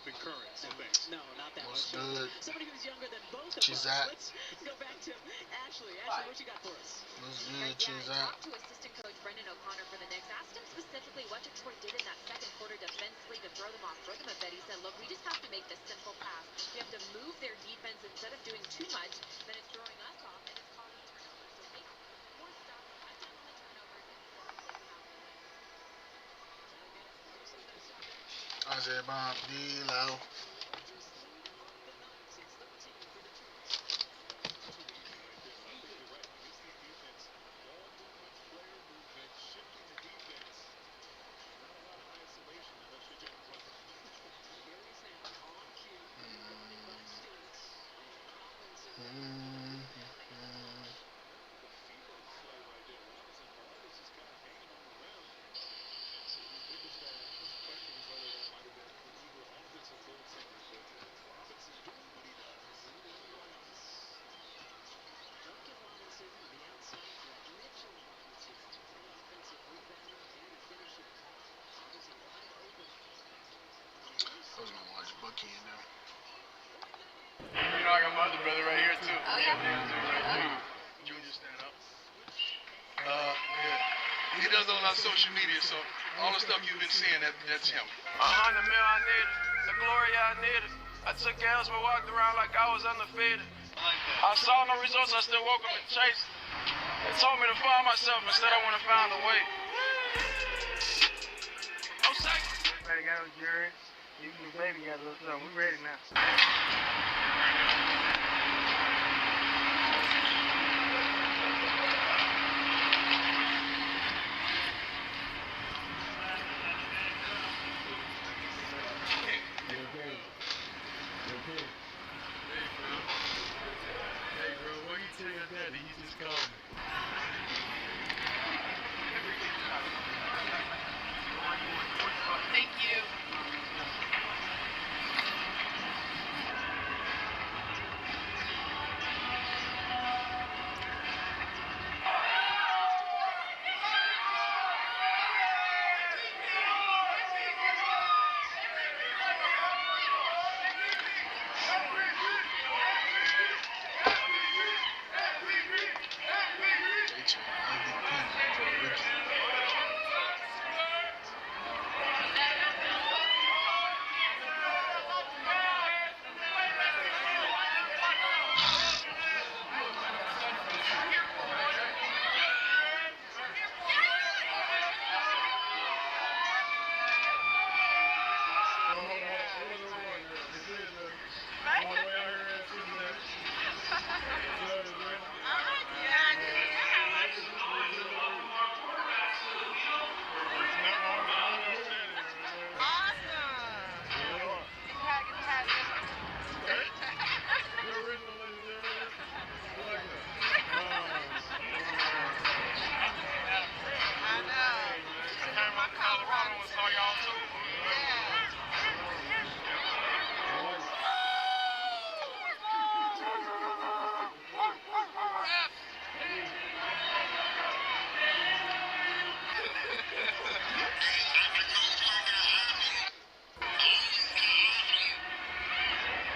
No, not that What's much. good? Somebody who's younger than both of She's us. at. Let's go back to Ashley. Ashley, what you got for us? What's good? She's at. Talk to assistant coach Brendan O'Connor for the Knicks. Asked him specifically what Detroit did in that second quarter defensively to throw them off rhythm a bit. He said, look, we just have to make the simple pass. We have to move their defense instead of doing too much. Then it's throwing us off, and it's causing turnovers. So make more stops, cut down on the turnovers, and play past the rim. Isaiah Bob, D-Lo. I was gonna watch Bucky and them. You know, I got my other brother right here too. Oh, yeah? Junior stand up. Yeah. He does it on our social media, so all the stuff you've been seeing, that's him. 100 mil I needed, the glory I needed. I took L's but walked around like I was undefeated. I saw no results, I still woke up and chased. They told me to find myself, instead I went and found a way. Oh, second. Everybody got a jury. Even the baby got a little something. We ready now. Hey, bro, what you tell your daddy? He just called me. Thank you. They took MVP for a rookie.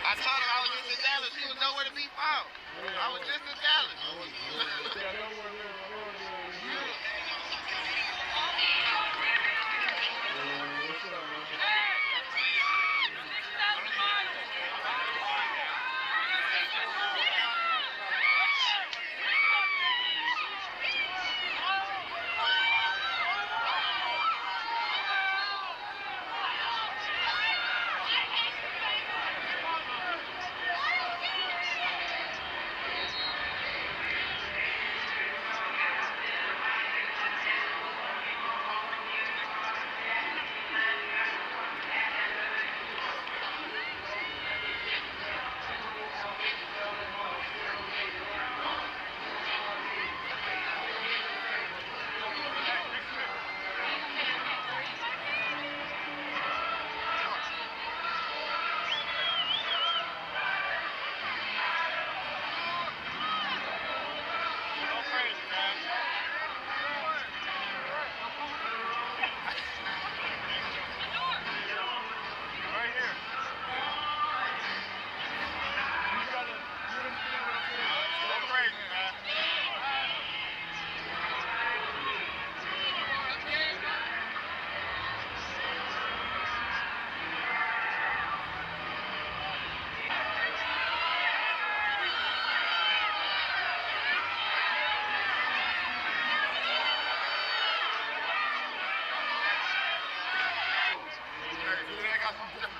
I told him I was just in Dallas. He was nowhere to be found. I was just in Dallas.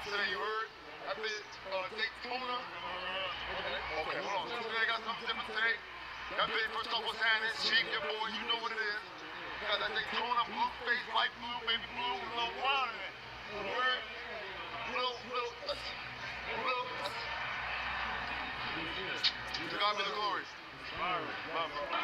today, you heard? I did Daytona. Okay, hold on. Today I got something different today. Got paid first couple signing, Chief, your boy, you know what it is. Got that Daytona, blue face, light blue, baby blue, with a little brown in it. You heard? To God be the glory. Bye, bro.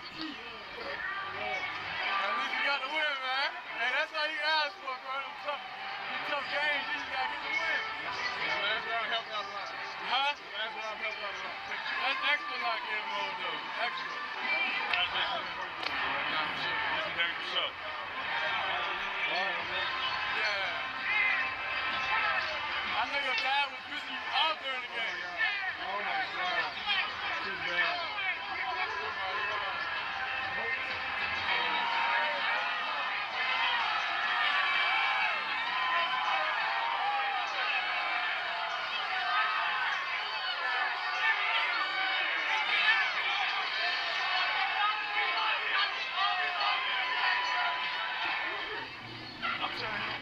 At least you got the win, man. Hey, that's all you ask for, bro. Them tough games, you just got to get the win. Last round helped out a lot. Huh? Last round helped out a lot. That's extra lot game mode, though. Extra. Legendary for sure. Yeah. I know your dad was busy out during the game. Oh my God. Too bad. I'm trying.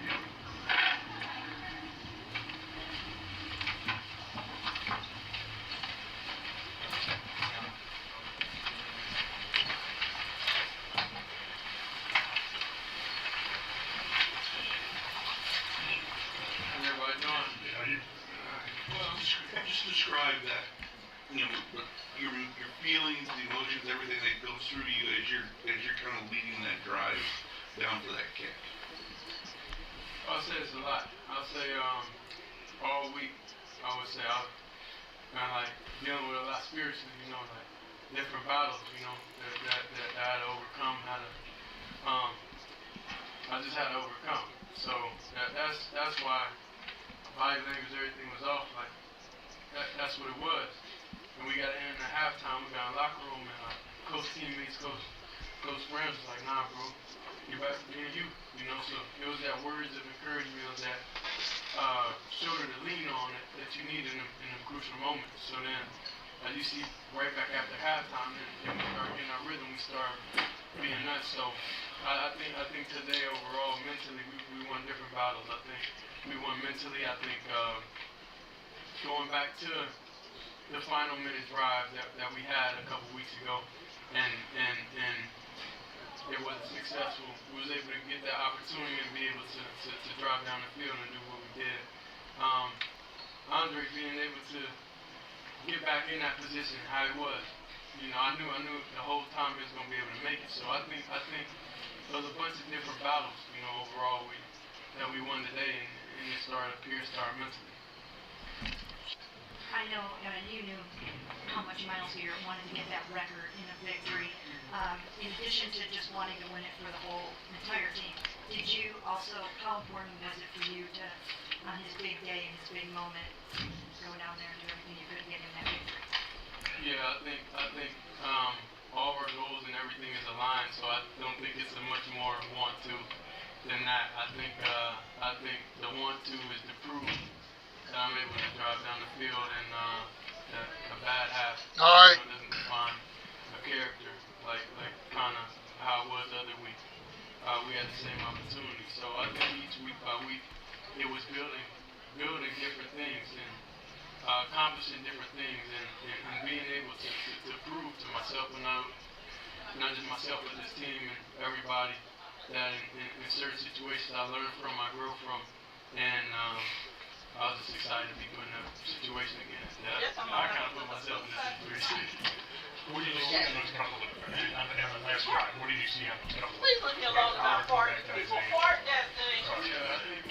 Everybody doing? Well, just describe that, you know, your feelings, the emotions, everything that goes through you as you're kind of leading that drive down for that kick. I'll say this a lot. I'll say all week I would say I was kind of like dealing with a lot spiritually, you know, like different battles, you know, that I had to overcome, I just had to overcome. So that's why body language, everything was off. Like that's what it was. And we got in the halftime, we got in the locker room, and coach teammates, coach friends was like, nah, bro, you're back to being you. You know, so it was that words of encouragement, it was that shoulder to lean on that you need in them crucial moments. So then, as you see, right back after halftime, and we start getting our rhythm, we start being nuts. So I think today overall, mentally, we won different battles. I think we won mentally. I think going back to the final minute drive that we had a couple weeks ago, and it wasn't successful. We was able to get that opportunity and be able to drive down the field and do what we did. Andre being able to get back in that position how he was. You know, I knew the whole time he was gonna be able to make it. So I think there was a bunch of different battles, you know, overall that we won today, and it started mentally. I know you knew how much Miles here wanted to get that record in a victory. In addition to just wanting to win it for the whole entire team, did you also, how important was it for you to, on his big day and his big moment, go down there and do everything you could to get him that victory? Yeah, I think all of our goals and everything is aligned, so I don't think it's a much more want to than that. I think the want to is to prove that I'm able to drive down the field, and a bad half doesn't define a character like kind of how it was the other week. We had the same opportunity, so I think each week by week it was building different things and accomplishing different things, and being able to prove to myself, and not just myself but this team and everybody, that in certain situations I learned from, I grew from, and I was just excited to be put in a situation again. I kind of put myself in this situation. What did you see on those couple of the last drive? What did you see on those couple of Please leave me alone about farting. People fart that thing. Yeah, I think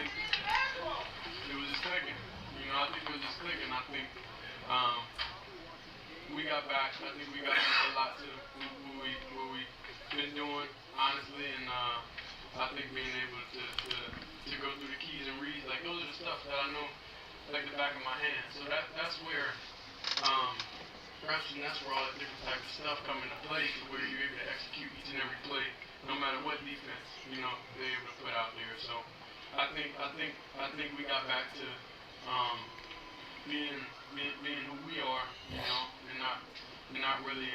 it was just clicking. You know, I think it was just clicking. I think we got back. I think we got back a lot to what we've been doing, honestly, and I think being able to go through the keys and reads, like those are the stuff that I know like the back of my hand. So that's where reps, and that's where all that different type of stuff come into play, to where you're able to execute each and every play, no matter what defense, you know, they're able to put out there. So I think we got back to being who we are, you know, and not really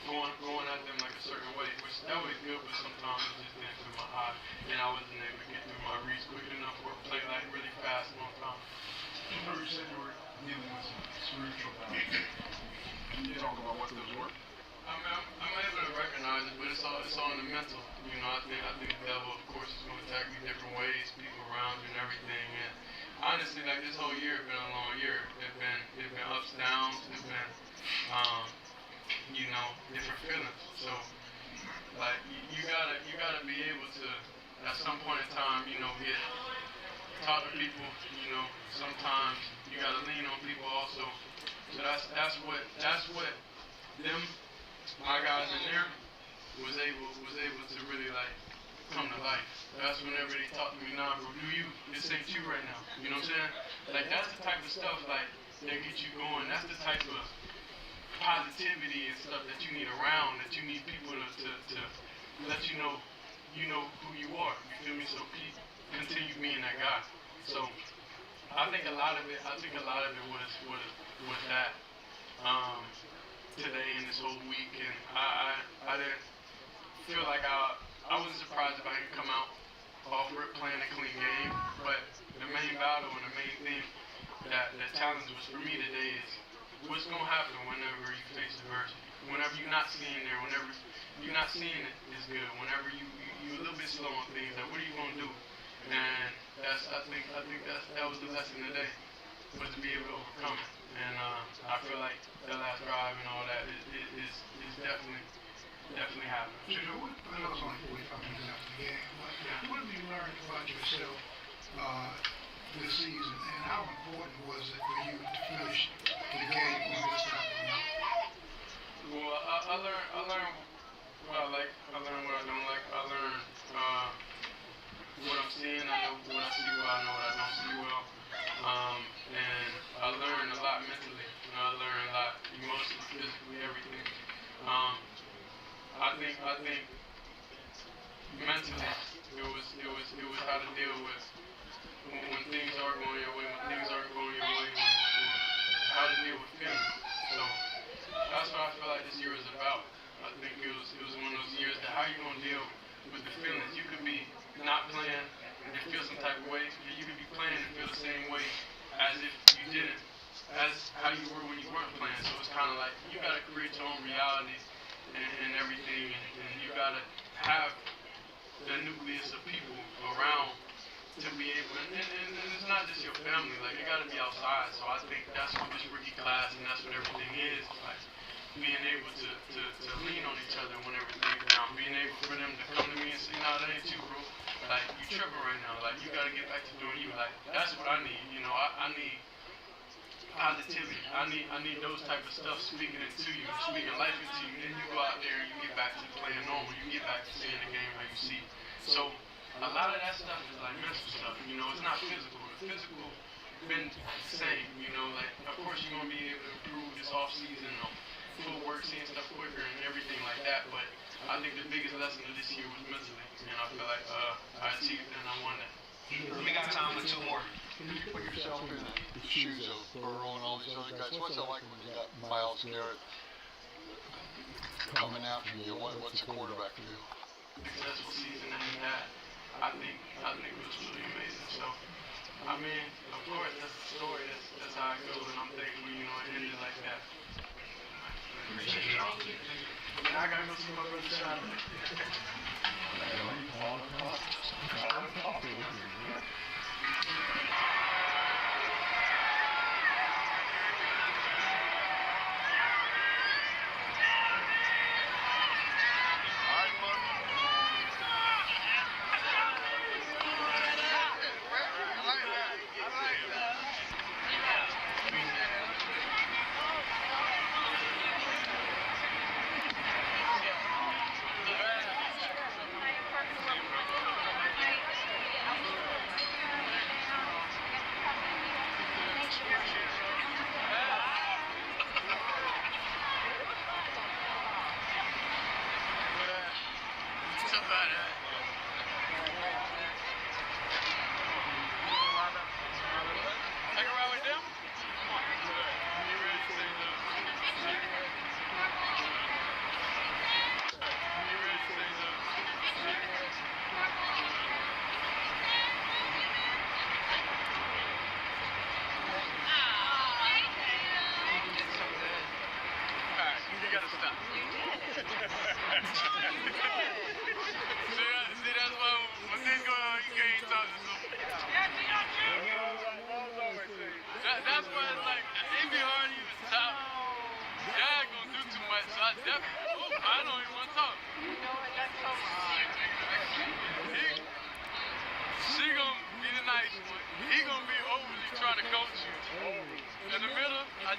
going at them like a certain way, which that was good, but sometimes it just didn't through my eye, and I wasn't able to get through my reads quick enough or play like really fast one time. You said you were dealing with some spiritual battles. Can you talk about what those were? I'm able to recognize it, but it's all in the mental. You know, I think the devil, of course, is going to attack me different ways, people around you and everything. And honestly, like this whole year has been a long year. It's been ups, downs. It's been different feelings. So like you gotta be able to at some point in time, you know, talk to people, you know, sometimes you gotta lean on people also. So that's what them my guys in there was able to really like come to life. That's whenever they talk to me, nah bro, this ain't you right now. You know what I'm saying? Like that's the type of stuff like that get you going. That's the type of positivity and stuff that you need around, that you need people to let you know who you are. You feel me? So continue being that guy. So I think a lot of it was that today and this whole week, and I didn't feel like I wasn't surprised if I didn't come out off rip playing a clean game, but the main battle and the main thing that the challenge was for me today is what's gonna happen whenever you face adversity. Whenever you're not seeing there, whenever you're not seeing it is good, whenever you're a little bit slow on things, like what are you gonna do? And I think that was the lesson today, was to be able to overcome it. And I feel like that last drive and all that is definitely happening. Junior, I know it's only 45 minutes after the game, but what have you learned about yourself this season, and how important was it for you to finish the game on this type of note? Well, I learned what I like. I learned what I don't like. I learned what I'm seeing. I know what I see well. I know what I don't see well. And I learned a lot mentally. And I learned a lot emotionally, physically, everything. I think mentally it was how to deal with when things are going your way, when things aren't going your way, how to deal with feelings. So that's what I feel like this year is about. I think it was one of those years that how you gonna deal with the feelings. You could be not playing and feel some type of way, and you could be playing and feel the same way as if you didn't, as how you were when you weren't playing. So it's kind of like you gotta create your own reality and everything, and you gotta have the nucleus of people around to be able, and it's not just your family, like it gotta be outside. So I think that's what this rookie class and that's what everything is, like being able to lean on each other when everything's down, being able for them to come to me and say, nah, that ain't you, bro. Like you tripping right now, like you gotta get back to doing you. Like that's what I need, you know. I need positivity. I need those type of stuff speaking into you, speaking life into you. Then you go out there and you get back to playing normal. You get back to seeing the game how you see. So a lot of that stuff is like mental stuff. You know, it's not physical. The physical been the same. You know, like of course you're gonna be able to improve this off season, footwork, seeing stuff quicker and everything like that. But I think the biggest lesson of this year was mentally, and I feel like I achieved it and I won that. We got time for two more. Can you put yourself in the shoes of Burrow and all these other guys? What's it like when you got Myles Garrett coming after you? What's a quarterback to do? Successful season that he had, I think it was really amazing. So, I mean, of course, that's the story. That's how it goes, and I'm thankful, you know, it ended like that. And I gotta go see my brother Sean.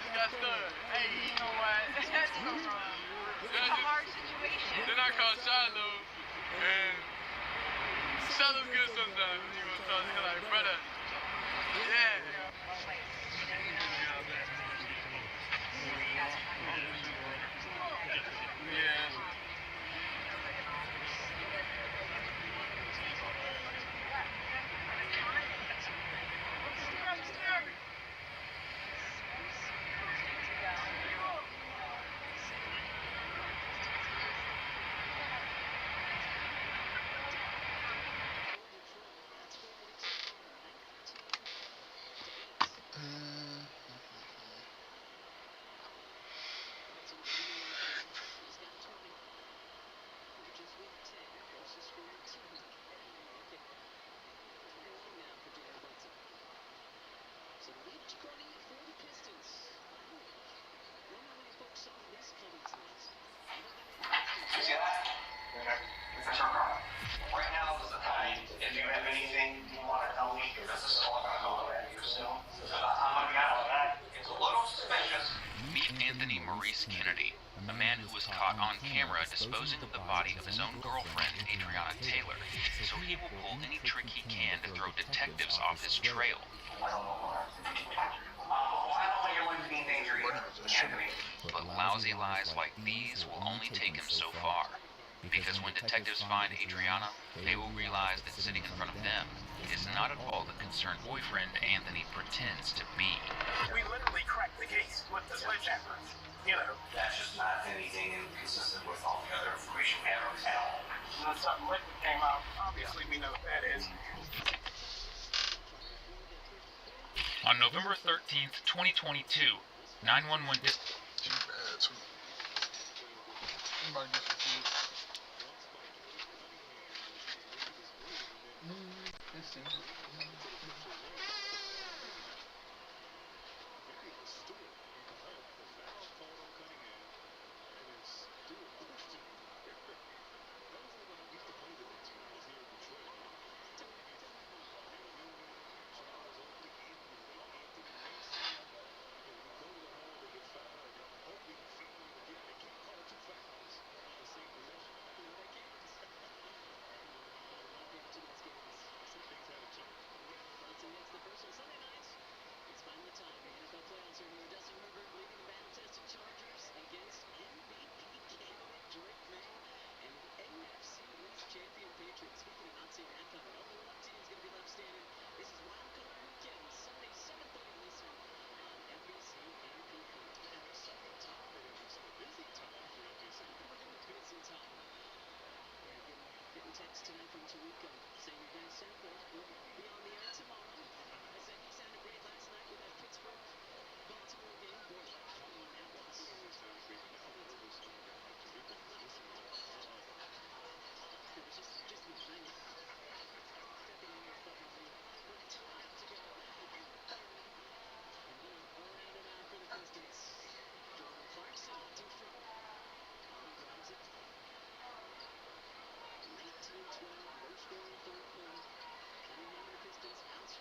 got stunned. Hey, you know what? That's so wrong. It's a hard situation. Then I called Shiloh, and Shiloh's good sometimes. You know, so he's like, brother, yeah. Yeah. Right now is the time. If you have anything you want to tell me, because this is all going to go away here soon. I'm going to be honest with that. It's a little suspicious. Meet Anthony Maurice Kennedy, a man who was caught on camera disposing of the body of his own girlfriend, Adriana Taylor, so he will pull any trick he can to throw detectives off his trail. I don't want your life being in danger either, Anthony. But lousy lies like these will only take him so far. Because when detectives find Adriana, they will realize that sitting in front of them is not at all the concerned boyfriend Anthony pretends to be. We literally cracked the case with the sledgehammer. You know, that's just not anything inconsistent with all the other information we have on at all. And then something liquid came out. Obviously, we know what that is. On November 13th, 2022, 911 Too bad, too. Somebody get some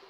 food.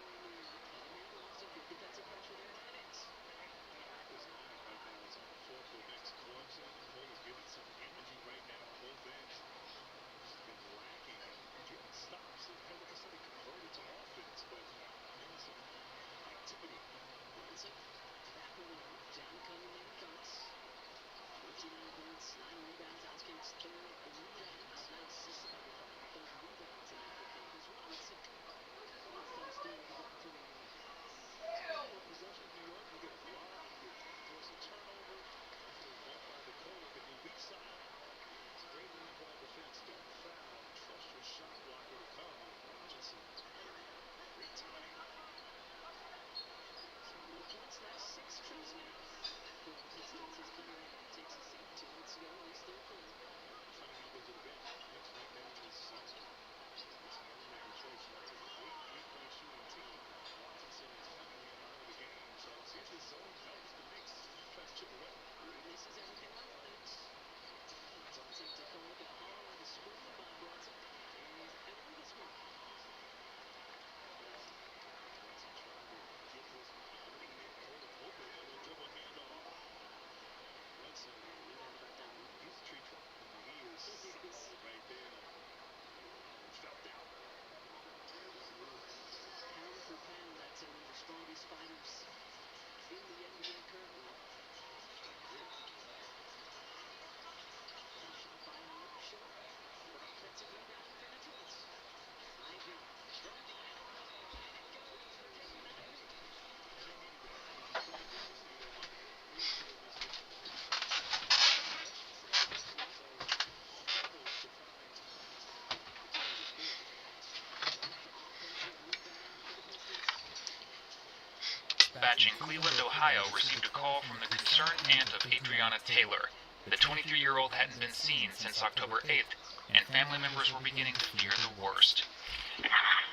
dispatch in Cleveland, Ohio received a call from the concerned aunt of Adriana Taylor. The 23-year-old hadn't been seen since October 8th, and family members were beginning to fear the worst.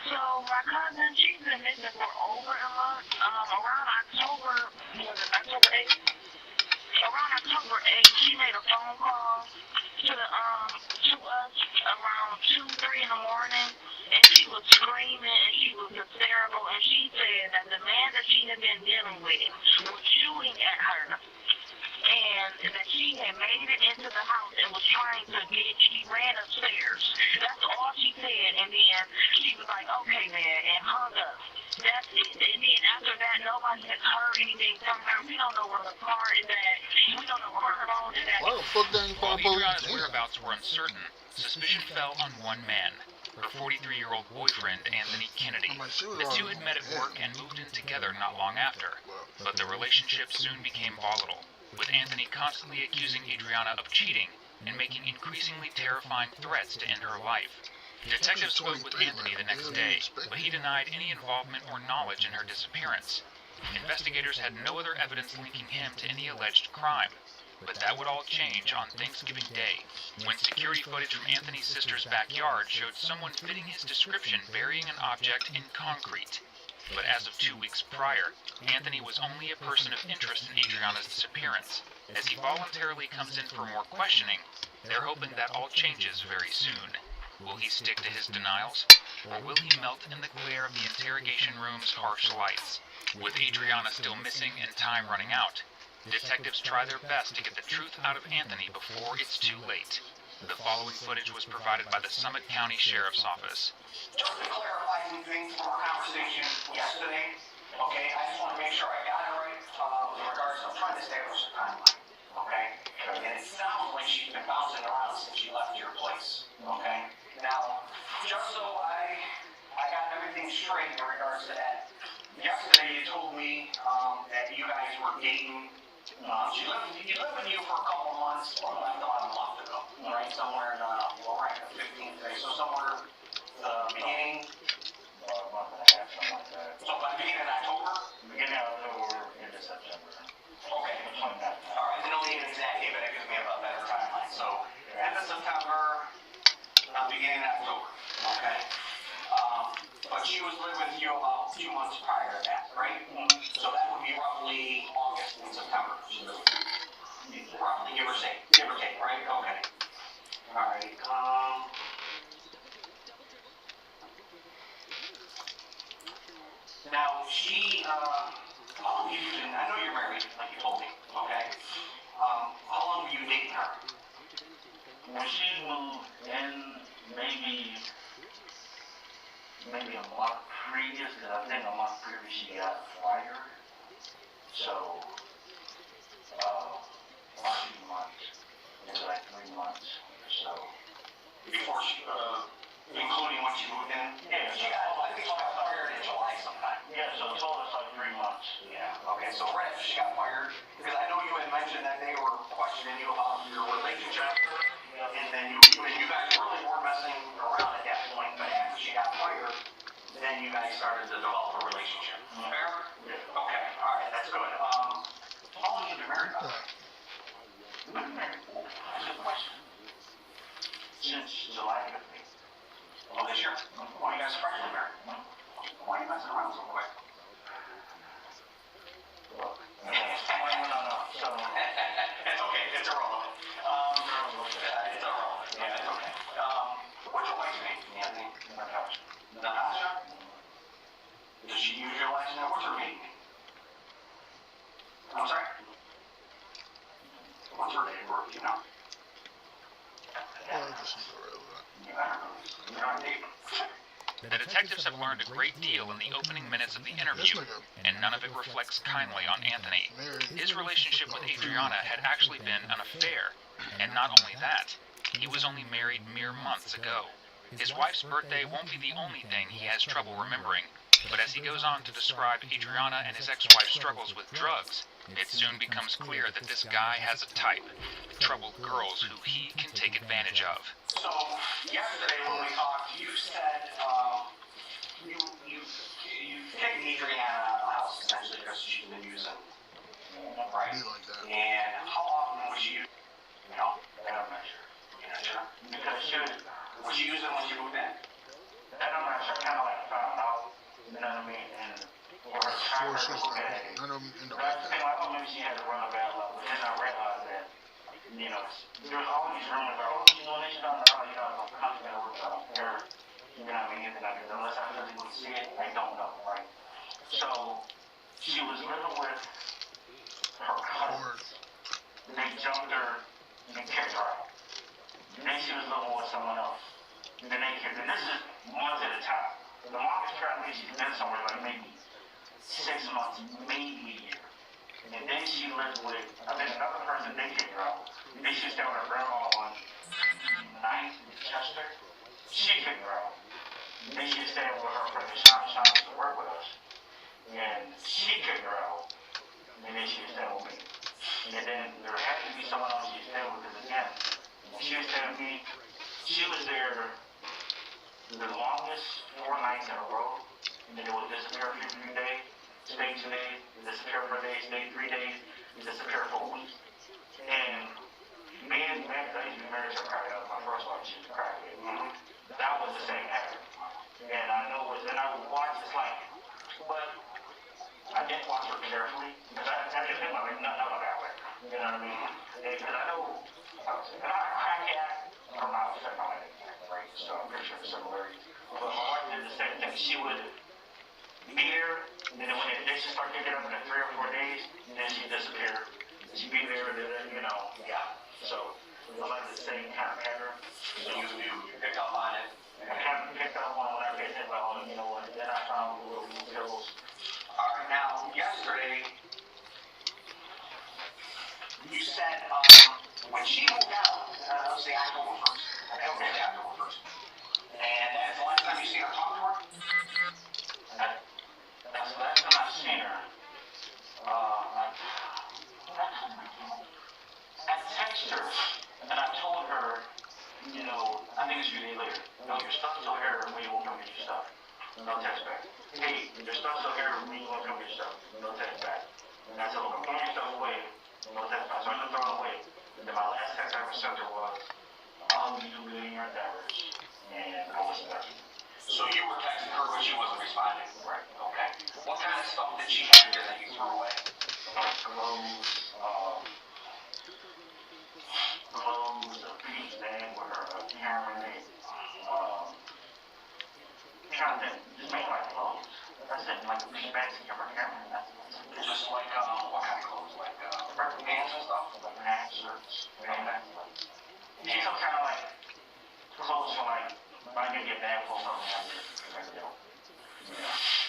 So my cousin, she's been missing for over a month. Around October 8th? Around October 8th, she made a phone call to us around 2, 3 in the morning, and she was screaming and she was hysterical, and she said that the man that she had been dealing with was shooting at her, and that she had made it into the house and was trying to she ran upstairs. That's all she said, and then she was like, okay man, and hung up. That's it. And then after that, nobody has heard anything from her. We don't know where the car is at. We don't know where her phone is at. Why the fuck they ain't While call Adriana's police? whereabouts were uncertain, suspicion fell on one man, her 43-year-old boyfriend, Anthony Kennedy. The two had met at work and moved in together not long after, but the relationship soon became volatile, with Anthony constantly accusing Adriana of cheating and making increasingly terrifying threats to end her life. Detectives spoke with Anthony the next day, but he denied any involvement or knowledge in her disappearance. Investigators had no other evidence linking him to any alleged crime, but that would all change on Thanksgiving Day, when security footage from Anthony's sister's backyard showed someone fitting his description burying an object in concrete. But as of 2 weeks prior, Anthony was only a person of interest in Adriana's disappearance. As he voluntarily comes in for more questioning, they're hoping that all changes very soon. Will he stick to his denials, or will he melt in the glare of the interrogation room's harsh lights? With Adriana still missing and time running out, detectives try their best to get the truth out of Anthony before it's too late. The following footage was provided by the Summit County Sheriff's Office. Just to clarify some things from our conversation yesterday, okay, I just want to make sure I got it right with regards to trying to establish a timeline, okay? And it sounds like she's been bouncing around since she left your place, okay? Now, just so I got everything straight in regards to that, yesterday you told me that you guys were dating. She lived with you for a couple months, or left about a month ago, right? Somewhere in, well, right, the 15th day, so somewhere the beginning, a month and a half, something like that. So by the beginning of October? Beginning of October into September. Okay. All right, I don't need an exact date, but it gives me a better timeline. So end of September, beginning of October, okay? But she was living with you about 2 months prior to that, right? So that would be roughly August and September. Roughly, give or take, right? Okay. All right. Now, how long have you been, I know you're married, like you told me, okay? How long were you dating her? When she moved in, maybe a month previous, because I think a month previous she got fired. So, 2 months, maybe like 3 months or so. Before she, including when she moved in? Yeah, I think she got fired in July sometime. Yeah, so it told us like 3 months. Yeah, okay, so right after she got fired, because I know you had mentioned that they were questioning you about your relationship, and then you guys really weren't messing around at that point, but after she got fired, then you guys started to develop a relationship. Fair? Yeah. Okay, alright, that's good. How long have you been married, by the way? You've been married? That's a good question. Since July 15th. Oh, this year? Well, you guys are freshly married. Why are you messing around so quick? No. So, it's okay, it's irrelevant. It's irrelevant, yeah, it's okay. What's your wife's name, Anthony? Natasha? Does she use your last name? What's her maiden name? I'm sorry? What's her name, Brooke, you know? You're not dating. The detectives have learned a great deal in the opening minutes of the interview, and none of it reflects kindly on Anthony. His relationship with Adriana had actually been an affair, and not only that, he was only married mere months ago. His wife's birthday won't be the only thing he has trouble remembering, but as he goes on to describe Adriana and his ex-wife's struggles with drugs, it soon becomes clear that this guy has a type: troubled girls who he can take advantage of. So, yesterday when we talked, you said you've taken Adriana out else, essentially, because she's been using, right? Be like that. And how often was she using, you know? I'm not sure. You're not sure? Because Was she using when she moved in? that I'm not sure, kind of like found out, you know what I mean? And for her tracker Four to look sisters, at it. none of them end up But I like think that. like, oh, maybe she had to run a bad level. Then I realized that, you know, there's all these rumors about, oh, she's doing this, she's doing that, oh, you know, I'm confident with her, I don't care. You know what I mean? Unless I physically see it, I don't know, right? So, she was living with her cousin. They jumped her and kicked her out. Then she was living with someone else. And then they kicked her. And this is months at a time. The longest travel she's been somewhere like maybe 6 months, maybe a year. And then she lived with, I think, another person, they kicked her out. Then she stayed with her grandma on 9th in Chester. She kicked her out. Then she stayed with her friend Sean used to work with us. And she kicked her out. And then she was staying with me. And then there had to be someone else she was staying with, because again, when she was staying with me, she was there the longest 4 nights in a row. And then it would disappear for 3 days, stay 2 days, disappear for a day, stay 3 days, disappear for a week. And me and I used to be married to a crackhead. My first wife, she was a crackhead. That was the same pattern. And I know it was, and I would watch this like, but I didn't watch her carefully, because I didn't think like nothing about that way. You know what I mean? Because I know, and I'm a crackhead, I'm not upset about anything, right? So I'm pretty sure the similarities. But my wife did the same thing. She would be there, and then when the dishes start getting up in 3 or 4 days, and then she'd disappear. She'd be there, and then, you know, yeah. So it was like the same kind of pattern. So you picked up on it. I kind of picked up on when I picked it up, you know, and then I found the little details. Alright, now, yesterday, you said, when she moved out, let's say October 1st. Okay, October 1st. And that's the last time you see her talk to her? That's the last time I've seen her. I texted her, and I told her, you know, I think it's a few days later, no, your stuff's still here when you won't come get your stuff. No text back. Hey, your stuff's still here when you won't come get your stuff. No text back. And I said, look, I'm throwing your stuff away. No text back. So I'm going to throw it away. And then my last text I ever sent her was, I'll be doing your endeavors. And I wasn't there. So you were texting her, but she wasn't responding? Right. Okay. What kind of stuff did she have here that you threw away? Clothes, a beach bag with her camera in it. Trying to think, just make like clothes. That's it, like a beach bag to give her camera. Just like, what kind of clothes? Like, rubber pants and stuff? Like pants, shirts, she took kind of like clothes for like, if I could get bag full something after.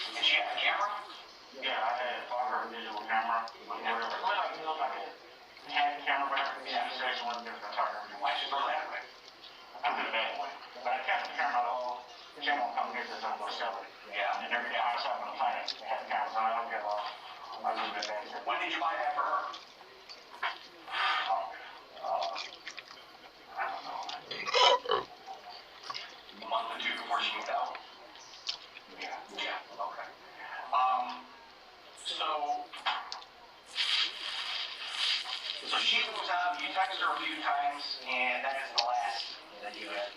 Did she have a camera? Yeah, I had her digital camera. Whatever. Like, you know, like a hand camera, whatever. Yeah, she said she wanted to get a photographer. Why'd you throw that away? I did it that way. But I kept the camera at all. The camera will come here because I'm going to sell it. Yeah. And every day I saw on the planet, they had cameras on. I don't get off. I just get back. When did you buy that for her? I don't know. A month or two before she moved out? Yeah. Yeah, okay. So she moves out, you texted her a few times, and that is the last that you had.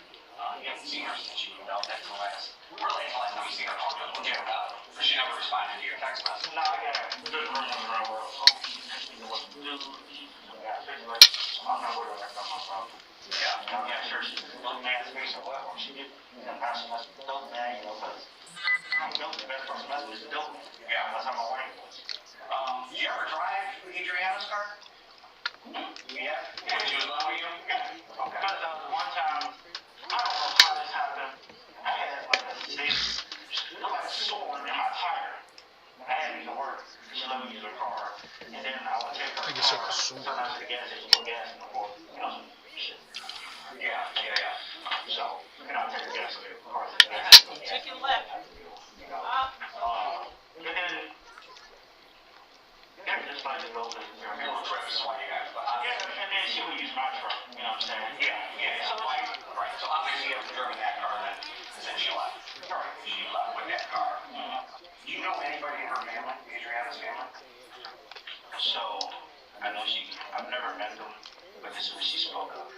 You haven't seen her since she moved out, that's the last. Really, that's the last time you seen her talk to us when she moved out. Because she never responded to your text message. No, I got good rumors around where I'm not worried about that myself. Yeah. Yeah, sure, she's looking at his face or whatever. She did, you know, pass some message, don't man, you know, because I'm built the best person message is built. Yeah. That's how my wife was. Did you ever drive Adriana's car? Yeah. When she was little with you? Yeah. Okay. Because one time, I don't know how this happened. I had like a big, looked like a sore in my tire. I had to go to work. She let me use her car. And then I would take her car. Sometimes at the gas station, go gas in the car. You know, some shit. Yeah. So, you know, I take the gas in the car. Chicken left. You know. And then, yeah, just like the little business. Little trips, why you guys left. Yeah, and then she would use my truck. You know what I'm saying? Yeah. So, like, right. So obviously you haven't driven that car then, since she left. Right. She left with that car. Do you know anybody in her family, Adriana? as soon as she spoke up.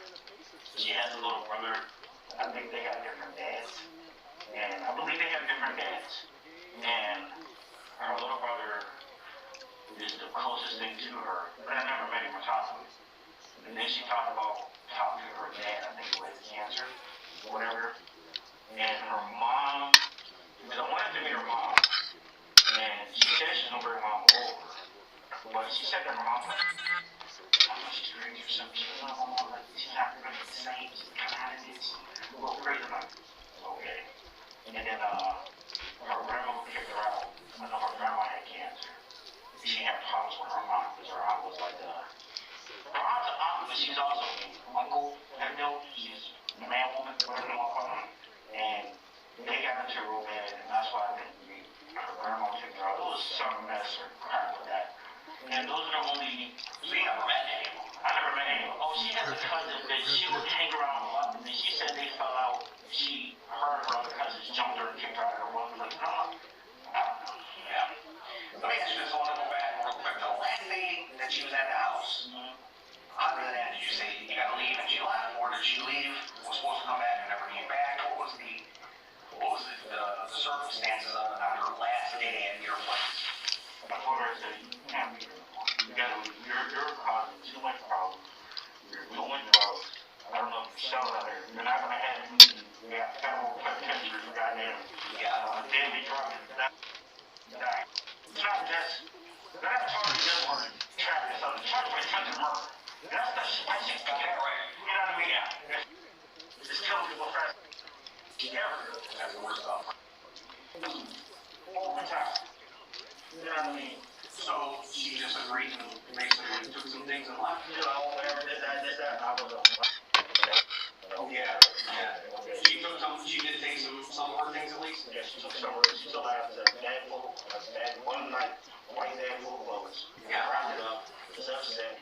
She has a little brother. I think they got different dads. And I believe they have different dads. And her little brother is the closest thing to her. But I never met him or talked to him. And then she talked about talking to her dad, I think it was cancer, whatever. And her mom, I wanted to meet her mom. And she said she's gonna bring her mom over. But she said that her mom, I don't know, she's crazy or something. She was like, oh, mom, she's not really the same. She's kind of this. Well, crazy about it. Okay. And then her grandma kicked her out. I know her grandma had cancer. She had problems with her aunt because her aunt was like, her aunt's an aunt, but she's also an uncle. And she's a man, woman, whatever you want to call her. And they got into a romance, and that's why I think her grandma kicked her out. It was some mess or crap with that. And those are the only. So you never met anyone? I never met anyone. Oh, she has a cousin that she would hang around a lot, and she said they fell out. Her and her other cousins jumped her and kicked her out of her room. Like, no, I don't know. Yeah. Let me ask you this. I want to go back real quick. The last day that she was at the house, other than that, did you say you got to leave and she left, or did she leave, was supposed to come back and never came back? What was the circumstances on her last day at your place? I told her, I said, you can't leave her. You gotta leave. You're causing too much problem. You're doing drugs. I don't know if you're selling out there. You're not gonna have me. We got federal penitentiary for goddamn. Yeah, deadly drug. It's not just. They're not talking just for trafficking. So the charge for attempted murder. That's the shit. Okay, right. You know what I mean? Yeah. Just killing people fast. That's the worst stuff. All the time. You know what I mean? So she just agreed to basically took some things and left. You know, whatever, this, that, and I was yeah. She took some, she did take some of her things at least? Yeah, she took some of her, she still has a bag full, one night, white bag full of clothes. Yeah. Wrapped it up, was upset.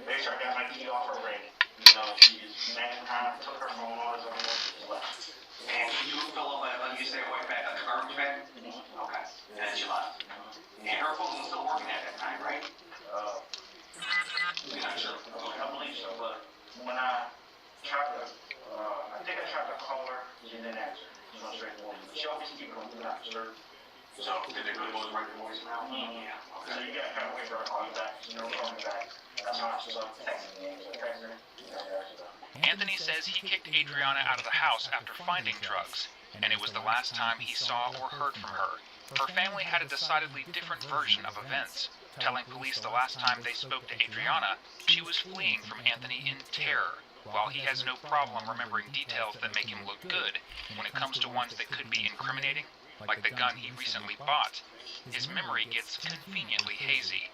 Made sure I got my key off her ring. You know, she just mad kind of took her phone, all this other one, just left. And you fill up a, you say a white bag, like a garbage bag? Mm-hmm. Okay. And then she left. And her phone was still working at that time, right? You're not sure? Okay, I believe so, but when I tried to, I think I tried to call her, she didn't answer. She went straight to voicemail. She always keeps going through that, sir. So, did they really go right to voicemail? Mm-hmm. Yeah. Okay. So you gotta kind of wait for her to call you back. She never called me back. That's how I just texted me. So text her. Anthony says he kicked Adriana out of the house after finding drugs, and it was the last time he saw or heard from her. Her family had a decidedly different version of events, telling police the last time they spoke to Adriana, she was fleeing from Anthony in terror. While he has no problem remembering details that make him look good, when it comes to ones that could be incriminating, like the gun he recently bought, his memory gets conveniently hazy.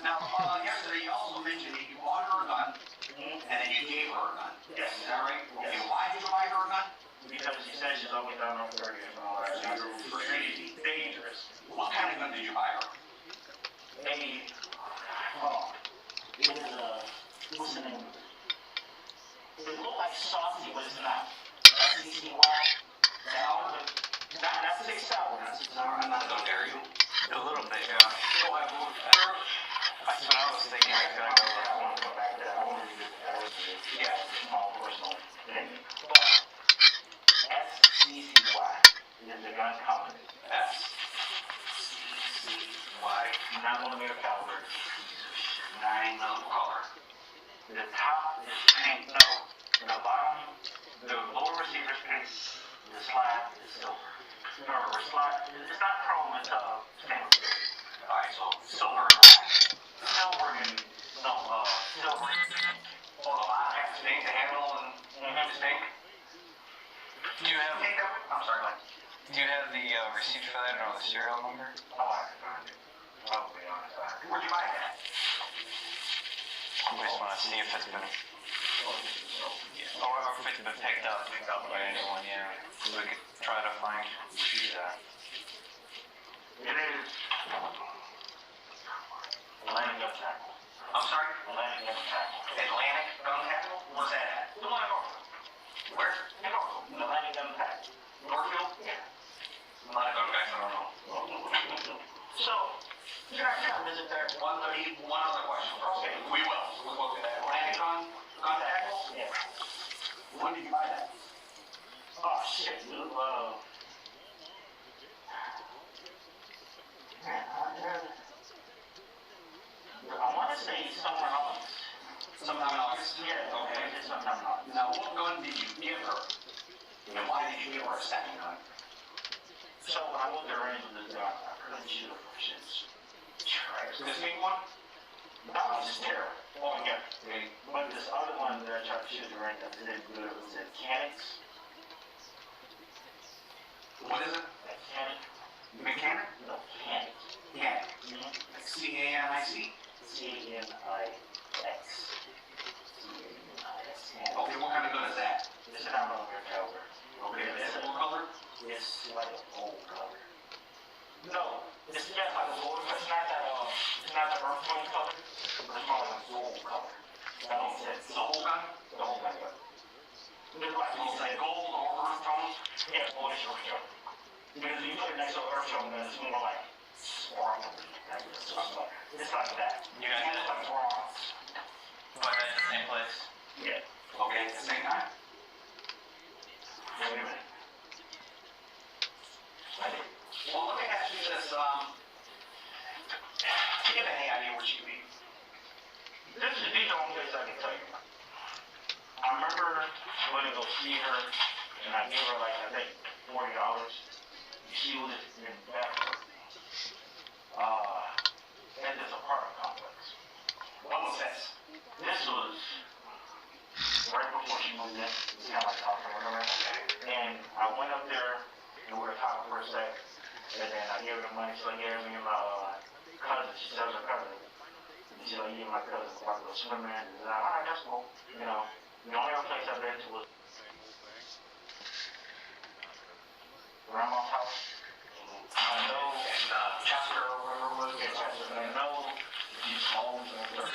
Now, yesterday you also mentioned that you bought her a gun, and then you gave her a gun. Yes. Is that right? Yes. Okay, why did you buy her a gun? Because she said she's always done her 30 and all that. She's dangerous. What kind of gun did you buy her? It was what's the name? It looked like saucy, but it's not. S-E-C-Y. That's 6 hours. I'm not gonna dare you. A little bit, yeah. So I moved better. That's what I was thinking. I want to go back to that. I want to do it. Yeah, small personal thing. But S-C-C-Y is the gun company. S-C-C-Y. 9mm caliber. 9mm color. The top is pink. No. The bottom, the lower receiver's pink. The slide is silver. Remember, slide, it's not chrome, it's stainless steel. Alright, so silver and black. Silver and, silver. Oh, the bottom has to stay, the handle and the stake. Do you have, I'm sorry, Mike. do you have the receipt for that or the serial number? Oh, I can find it. I'll be honest. Where'd you buy that? I just want to see if it's been, or if it's been picked up by anyone, yeah. So we could try to find who she's at. It is Atlantic Gun Tackle. I'm sorry? Atlantic Gun Tackle. Atlantic Gun Tackle? Where's that at? The one in Northfield. Where? In Northfield. Atlantic Gun Tackle. Northfield? Yeah. Atlantic Gun Tackle. I don't know. So, can I visit there? One other question. Okay, we will. We'll go to that Atlantic Gun say someone else. Sometime in August? Yeah, okay. Sometime in August. Now, what gun did you give her? And why did you give her a second gun? So when I went to range with this gun, I couldn't shoot her for shits. This big one? That one's just terrible. Oh, yeah. But this other one that I tried to shoot the range, I didn't do it. Was it Mechanics? What is it? Mechanic. Mechanic? No, Mechanic. Yeah. Like C-A-N-I-C? C-A-N-I-X. Okay, what kind of gun is that? It's an $9 caliber. Okay, is it what color? It's like a gold color. No, it's like a gold, but it's not that earth tone color. It's more like a gold color. That makes sense. The whole gun? The whole gun, yeah. It's like gold or earth tone? Yeah, gold is earth tone. Because you put it next to earth tone, then it's more like sparkly. It's like that. Yeah, it's like bronze. But at the same place? Yeah. Okay, at the same time? Wait a minute. Well, let me ask you this, do you have any idea where she could be? This is the only place I can tell you. I remember going to go see her, and I gave her like, I think, $40. She was in Bedford. At this apartment complex. When was this? This was right before she moved in. This is how I talked to her. And I went up there, and we were talking for a sec. And then I gave her the money. She's like, yeah, me and my cousin. She said, her cousin. And she's like, yeah, my cousin. So I go swimming. And I'm like, alright, that's cool. You know, the only other place I've been to was grandma's house. I know, and Chester, or whatever it was, Chester, and I know these homes and everything.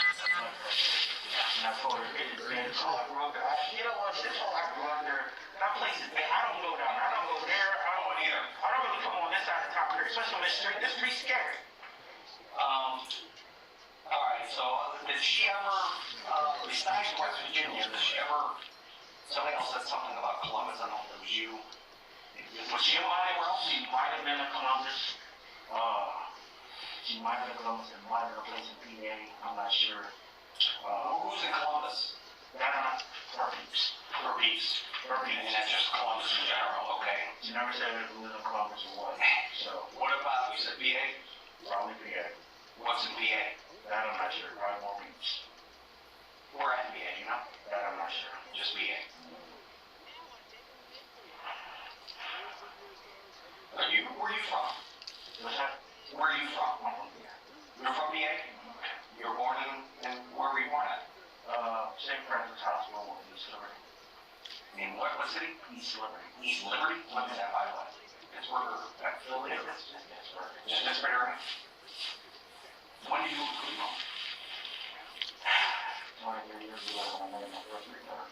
And I told her, it's all I grew up there. You know what? This all I grew up there. That place is bad. I don't go down there. I don't go there. I don't go either. I don't really come on this side of town here, especially on this street. This street's scary. Alright, so did she ever, besides West Virginia, did she ever, somebody else said something about Columbus, I don't know if it was you. Was she anywhere else? She might have been in Columbus. She might have been in Columbus and might have been a place in PA. I'm not sure. Who's in Columbus? Her peeps. And that's just Columbus in general, okay? She never said who was in Columbus or what. So, what about, you said PA? Probably PA. What's in PA? That I'm not sure. Probably more peeps. Where at PA, you know? That I'm not sure. Just PA. Where are you from? What's that? Where are you from? I'm from PA. You're from PA? You were born in where were you born at? St. Francis Hospital in East Liberty. In what city? East Liberty. East Liberty? What is that, by the way? It's where that Philly is. Just this area? When did you move to Cleveland? 23 years ago when I made my first return.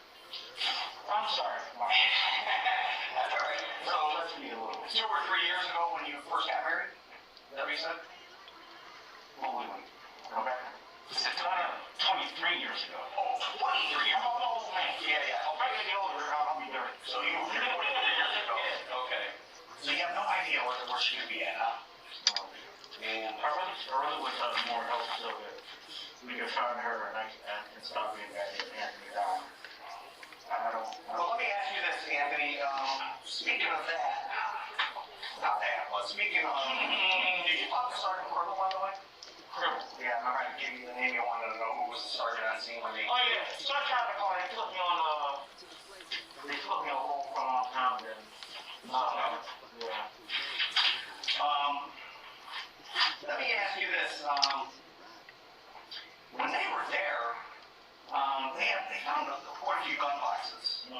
I'm sorry. That's alright. So let's be a little bit. 2 or 3 years ago when you first got married? Is that what you said? Well, wait. Go back. You said 23 years ago. Oh, 23 years ago. Oh, man. Yeah. I'll probably get older. I'll be 30. So you moved 23 years ago. Okay. So you have no idea where she could be at, huh? And I really wish I was more help so that we could find her and I can stop being back here and Anthony down. I don't. Well, let me ask you this, Anthony. Speaking of that, not that, but speaking of, did you talk to Sergeant Criminal, by the way? Criminal. Yeah, remember I gave you the name. You wanted to know who was the sergeant on scene when they. Oh yeah. So I tried to call. They put me on hold for a long time. Then. Yeah. Let me ask you this. When they were there, they found quite a few gun boxes.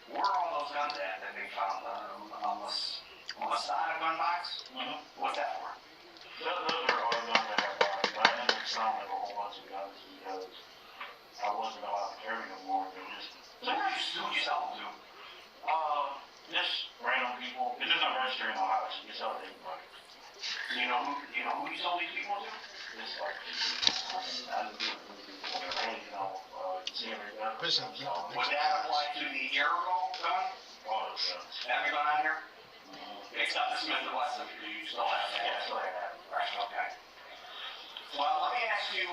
Where are all those guns at that they found? Masada gun box? What's that for? Those are all guns that I bought. But I never found a whole bunch of guns because I wasn't allowed to carry them more than just. So who'd you sell them to? Just random people. It's just not registering in Ohio, so you can sell it to anybody. You know who you sold these people to? Just like would that apply to the Aero gun? All those guns. Have you gun on here? Except the Smith & Wesson, you still have that. Yeah, I still have that. Right, okay. Well, let me ask you,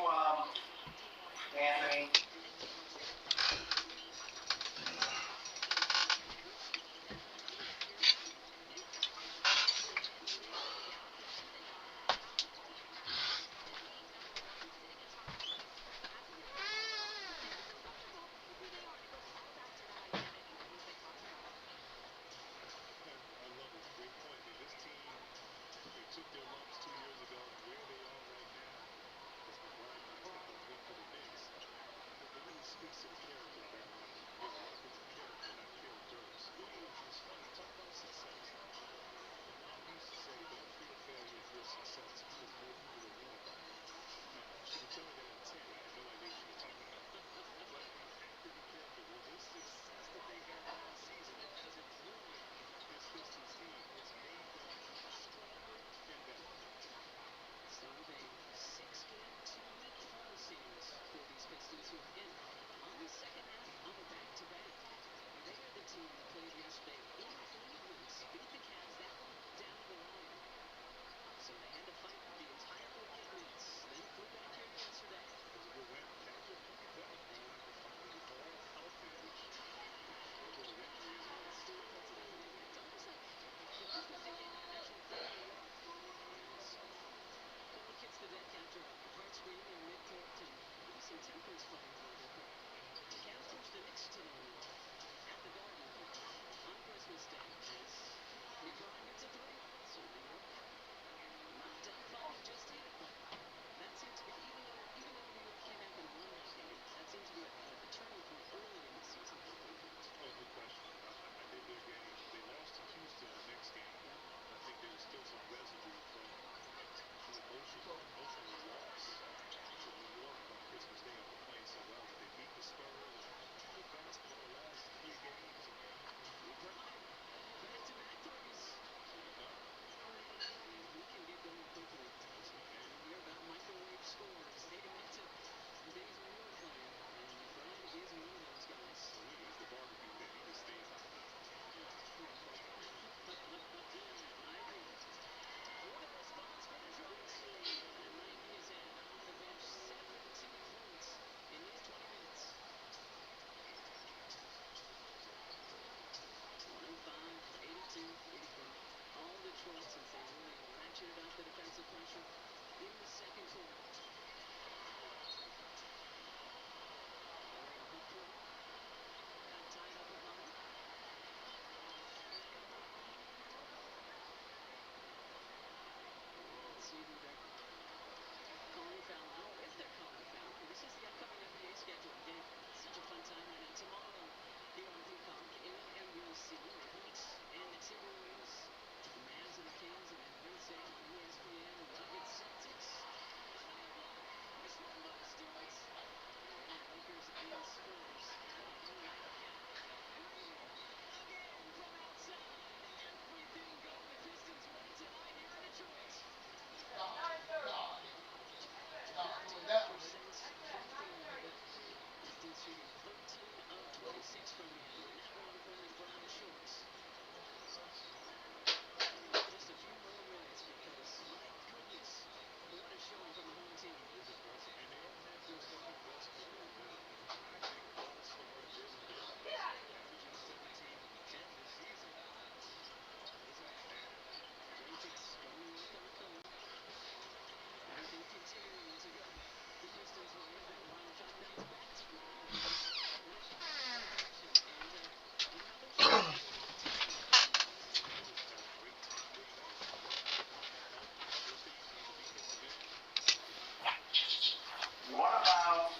What about,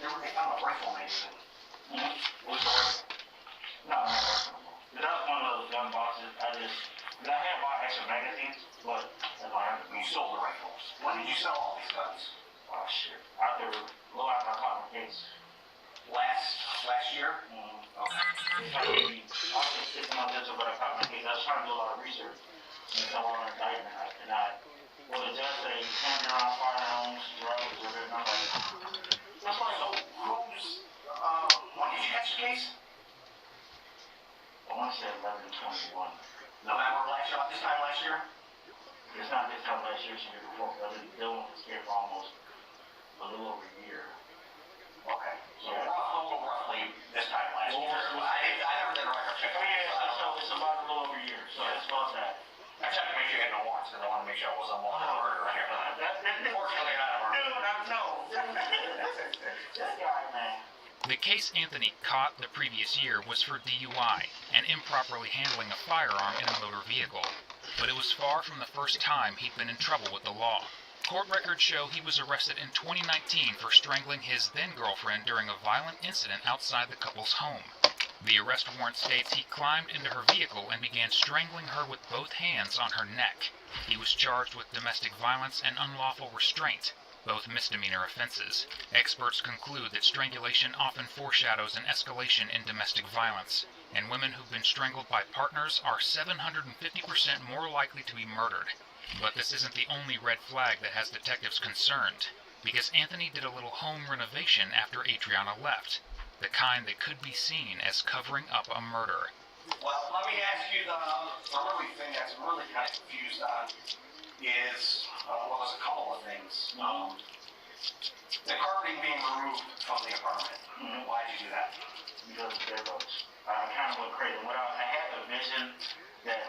they found a rifle maybe. What's the rifle? No, not a rifle. That was one of those gun boxes. I had bought extra magazines, but You sold the rifle. When did you sell all these guns? oh shit. After I caught my case. Last year? I Okay. was just sitting on this, but I caught my case. I was trying to do a lot of research. And so on indictment, well, the judge said you can't be around firearms, drugs, or whatever. I'm like, That's why, so when did you catch the case? I want to say 11/21. November last year, this time last year? It's not this time last year, it's the year before. I've been dealing with this case for almost a little over a year. Okay. So Yeah. roughly this time last year. I never did a record check. Oh yeah, so it's about a little over a year, so it's about that. I checked to make sure you had no warrants, because I wanted to make sure I wasn't a murderer right here. Fortunately, not a murderer. That guy, man. The case Anthony caught the previous year was for DUI and improperly handling a firearm in a motor vehicle, but it was far from the first time he'd been in trouble with the law. Court records show he was arrested in 2019 for strangling his then-girlfriend during a violent incident outside the couple's home. The arrest warrant states he climbed into her vehicle and began strangling her with both hands on her neck. He was charged with domestic violence and unlawful restraint, both misdemeanor offenses. Experts conclude that strangulation often foreshadows an escalation in domestic violence, and women who've been strangled by partners are 750% more likely to be murdered. But this isn't the only red flag that has detectives concerned, because Anthony did a little home renovation after Adriana left, the kind that could be seen as covering up a murder. Well, let me ask you the really thing that's really kind of confused on is, well, there's a couple of things. The carpeting being removed from the apartment. Why'd you do that? Because of their votes. I kind of went crazy. I had a vision that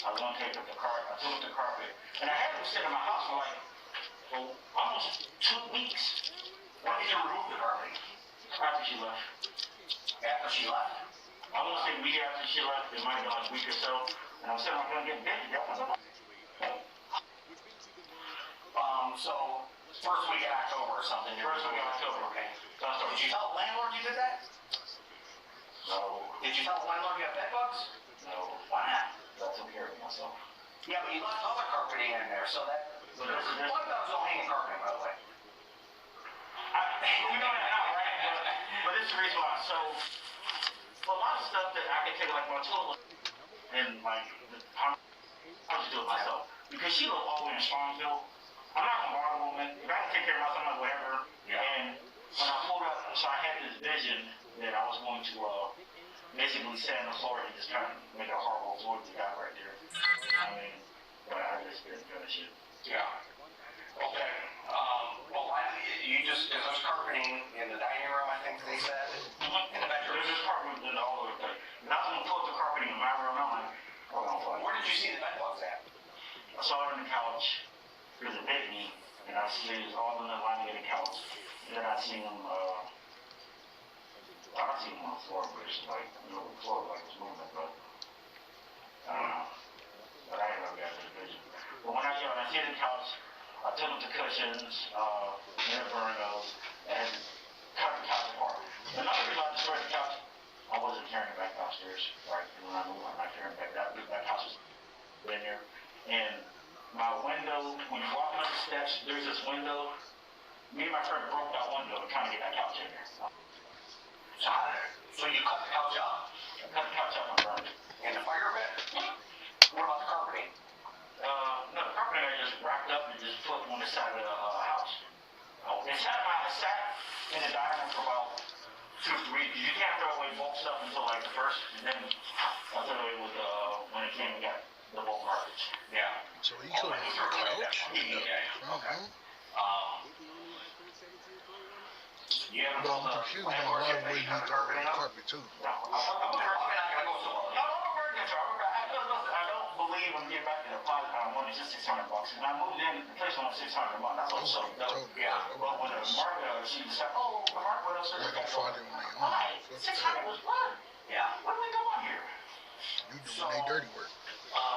I was going to take up the carpet. I took up the carpet. And I had it sit in my house for almost 2 weeks. When did you remove the carpeting? After she left. After she left? I want to say week after she left. It might have been like a week or so. And I was saying I'm going to get busy. That was So, first week in October or something. First week in October. Okay. So, did you tell the landlord you did that? No. Did you tell the landlord you had bed bugs? No. Why not? I took care of myself. Yeah, but you left other carpeting in there, so that... What about those old hanging carpeting, by the way? You know that now, right? But this is the reason why. So, a lot of stuff that I can take, like my toilet, and I'll just do it myself. Because she lives all the way in Strongsville. I'm not gonna bother a woman. If I can take care of myself, I'm like, whatever. Yeah. And when I pulled up, so I had this vision that I was going to basically sit on the floor and just kind of make a horrible towards the guy right there. I mean, but I just didn't finish it. Yeah. Okay. Well, is there's carpeting in the dining room, I think they said? In the bedroom? There's just carpeting in all over the place. And I was gonna put the carpeting in my room, I'm like, hold on. Where did you see the bed bugs at? I saw it on the couch. There's a bed knee, and I see it all in the lining of the couch. And then I seen them, on the floor, but it's like, the floor like it's moving, but I don't know. But I ain't never got this vision. But when I see the couch, I took them to cushions, never burned those, and cut the couch apart. Another reason I destroyed the couch, I wasn't carrying it back downstairs, right? And when I moved, I'm not carrying it back down. That couch was in there. And my window, when you walk up the steps, there's this window. Me and my friend broke that window trying to get that couch in there. So you cut the couch up? I cut the couch up and burned it. In the fire pit? What about the carpeting? No, the carpeting I just wrapped up and just put on the side of the house. It sat in the dining room for about 2 or 3 weeks. You can't throw away bulk stuff until like the first, and then I threw away with when it came and got the bulk garbage. Yeah. So he could have been a couch. Okay. You haven't But I'm told confused on a lot of ways you throw the carpet too. No, I'm not gonna go so long. No, I'm working it. I don't believe I'm getting back to the pot. One is just $600. And I moved in, the place was $600 a month. That's what's so dope. Yeah. But when the market, she said, oh, the market went up. Like on Friday when they on. 600 was fun. Yeah. What do we doing here? You doing their dirty work.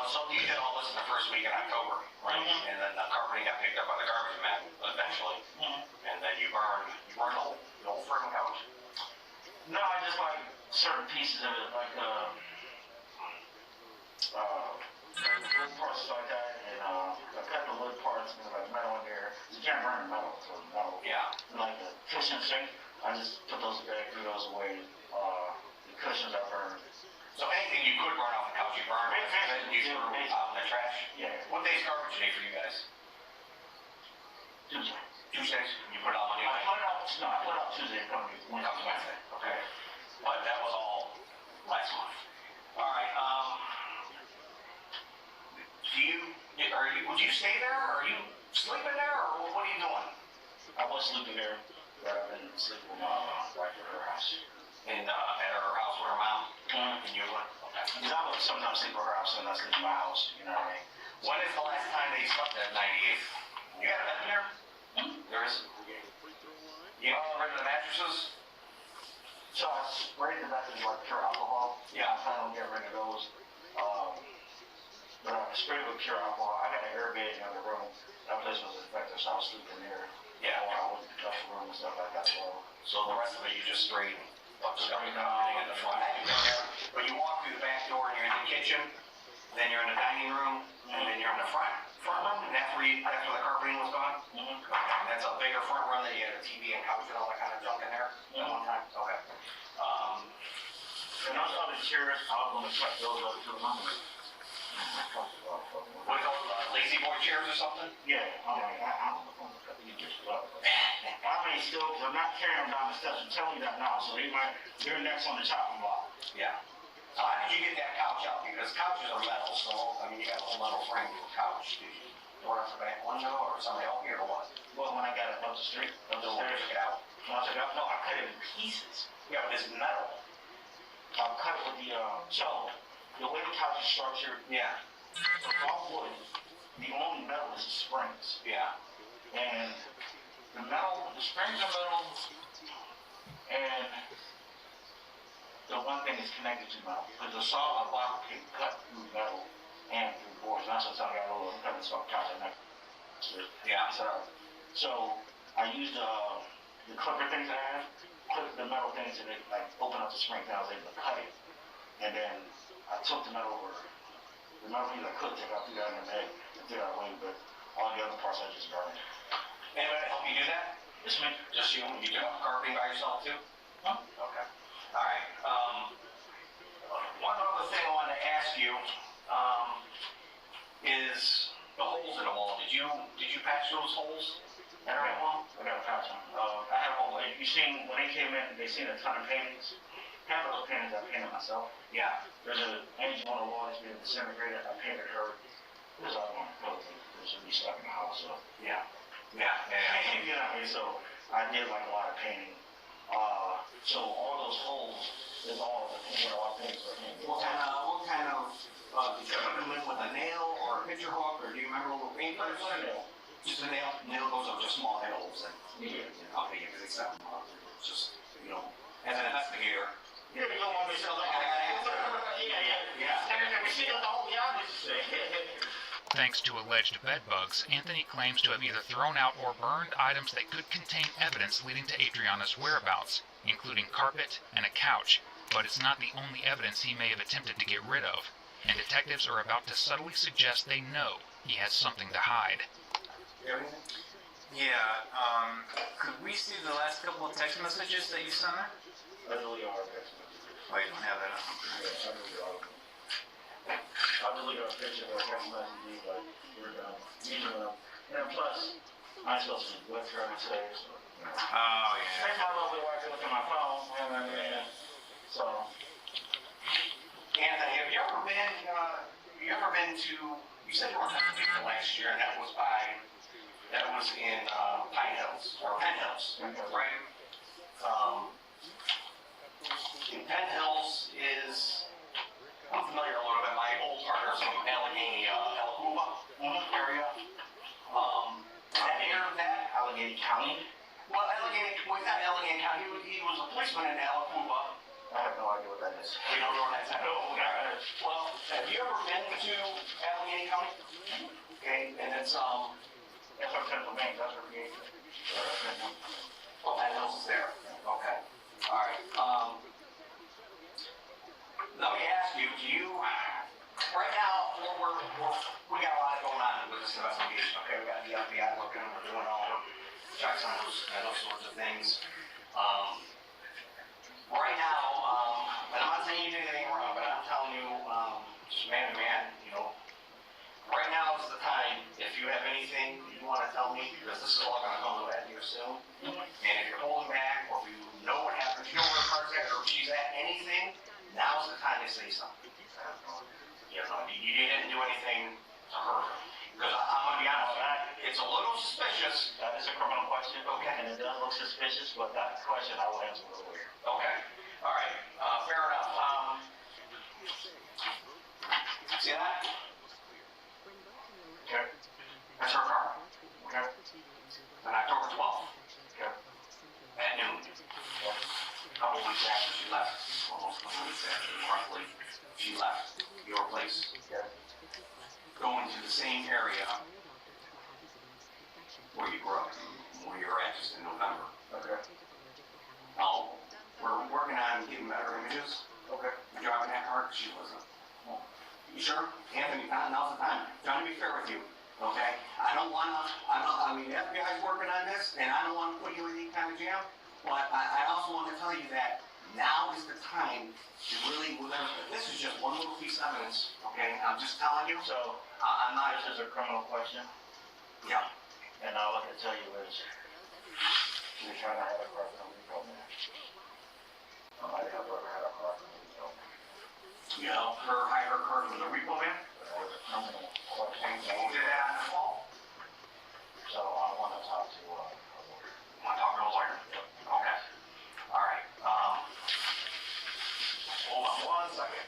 So you did all this in the first week in October, right? Mm-hmm. And then the carpeting got picked up by the garbage man eventually. Mm-hmm. And then you burned the whole freaking couch. No, I just like certain pieces of it, like wood parts like that, and I cut the wood parts and like metal in there. You can't burn the metal, so metal. Yeah. Like the kitchen sink, I just put those back, threw those away. The cushions I burned. So anything you could burn off the couch, you burned. And you threw out in the trash. Yeah. What day's garbage day for you guys? Tuesday. Tuesdays? You put it out Monday? I put it out Tuesday, coming Wednesday. Okay. But that was all last month. All right. Would you stay there? Or are you sleeping there? Or what are you doing? I was sleeping there, but I've been sleeping with my wife at her house. At her house with her mom? Mm-hmm. And you would? Okay. Because I would sometimes sleep at her house, sometimes sleep in my house, you know what I mean? When is the last time they slept at 98th? You got a bed in there? Mm-hmm. There is? You got rid of the mattresses? So I sprayed the mattress like pure alcohol. Yeah. I plan on getting rid of those. But I sprayed with pure alcohol. I got an air bed in the other room. That place was infected, so I was sleeping there. Yeah. I went to the duffel room and stuff like that as well. So the rest of it you just sprayed up stuff and everything in the front. But you walk through the back door and you're in the kitchen, then you're in the dining room, and then you're in the front room, and that's where the carpeting was gone? Mm-hmm. Okay. And that's a bigger front room that you had a TV and couch and all that kind of junk in there at one time? Okay. And those other chairs, I was going to cut those up to the room. What are those, lazy boy chairs or something? Yeah, I don't know. I mean, still, I'm not carrying them down the steps. I'm telling you that now, so they're next on the chopping block. Yeah. So how did you get that couch out? Because couches are metal, so, I mean, you got a whole metal frame to a couch. Did you door out the back window, or somebody help you, or what? Well, when I got it up the street, Took it out. When I took it out, no, I cut it in pieces. Yeah, but it's metal. I cut it with the way the couch is structured, Yeah. the raw wood, the only metal is the springs. Yeah. And the springs are metal, and the one thing is connected to metal. Because the saw block can cut through metal and through boards. And that's what I got a little cut and stuff couch in there. Yeah. So I used the clipper things I have, clip the metal things, and it like open up the spring and I was able to cut it. And then I took the metal things I could take out, threw that in the bag, and threw that away, but all the other parts I just burned. Anybody help you do that? Just me. Just you? You do carpeting by yourself too? Huh? Okay. All right. One other thing I wanted to ask you is the holes in the wall. Did you patch those holes in the wall? I got a patch on. I have all. You seen when they came in? They seen a ton of paintings. Half of those paintings I painted myself. Yeah. There's an angel on the wall that's been disintegrated. I painted her. There's other one. There's a be stuck in the house. So yeah. Yeah. You know what I mean? So I did like a lot of painting. So all those holes is all the paintings are painted. What kind of did you put them in with a nail or a picture hook, or do you remember what paint colors? Just a nail. Nail goes up just small nails, and okay, because it's not just as an investigator. Yeah, you don't want me to tell that. Yeah. Thanks to alleged bedbugs, Anthony claims to have either thrown out or burned items that could contain evidence leading to Adriana's whereabouts, including carpet and a couch, but it's not the only evidence he may have attempted to get rid of, and detectives are about to subtly suggest they know he has something to hide. Yeah, could we see the last couple of text messages that you sent her? I really are text messages. Oh, you don't have that? Yeah, I really are. I'll delete our picture of our text messages, but we're done. And plus, I'm supposed to be with her today, so. Oh, yeah. Hey, my lovely wife, look at my phone, and so. Anthony, have you ever been to, you said you were to Penn last year, and that was in Pine Hills, or Penn Hills, right? In Penn Hills is, I'm familiar a little bit, my old partner's from Allegheny, Alacuba area. That Allegheny County? well, not Allegheny County, he was a policeman in Alacuba. I have no idea what that is. We don't know what that's at. Well, have you ever been to Allegheny County? Okay, and it's, That's our Pennsylvania, that's our gate. oh, that house is there. Okay. All right. Let me ask you, right now, we got a lot going on with this investigation, okay? We got the FBI looking, we're doing all the checks on those sorts of things. Right now, and I'm not saying you did anything wrong, but I'm telling you, just man to man, right now is the time, if you have anything you want to tell me, because this is all going to come to that here soon, and if you're holding back, or if you know what happened, if you know where the car's at, or if she's at anything, now's the time to say something. You didn't do anything to her. Because I'm going to be honest, it's a little suspicious. That is a criminal question. Okay. And it does look suspicious, but that question I will answer with a lawyer. Okay. All right. Fair enough. See that? Okay. That's her car. Okay. On October 12th. Okay. At noon. A couple weeks after she left. Almost a couple weeks after, roughly, she left your place. Okay. Going to the same area where you grew up, where you were at just in November. Okay. Now, we're working on getting better images. Okay. You're driving that car, she wasn't. You sure? Anthony, now's the time. Trying to be fair with you, okay? I mean, the FBI's working on this, and I don't want to put you in any kind of jam, but I also want to tell you that now is the time to really, this is just one little piece of evidence, okay? I'm just telling you. So, I'm not. this is a criminal question, Yeah. and all I can tell you is, you're trying to have a car from repo man. I might have ever had a car from repo man. You helped her hire her car from the repo man? But that was a criminal question. And you did that on the phone? So, I want to talk to, You want to talk to a lawyer? Okay. All right. Hold on one second.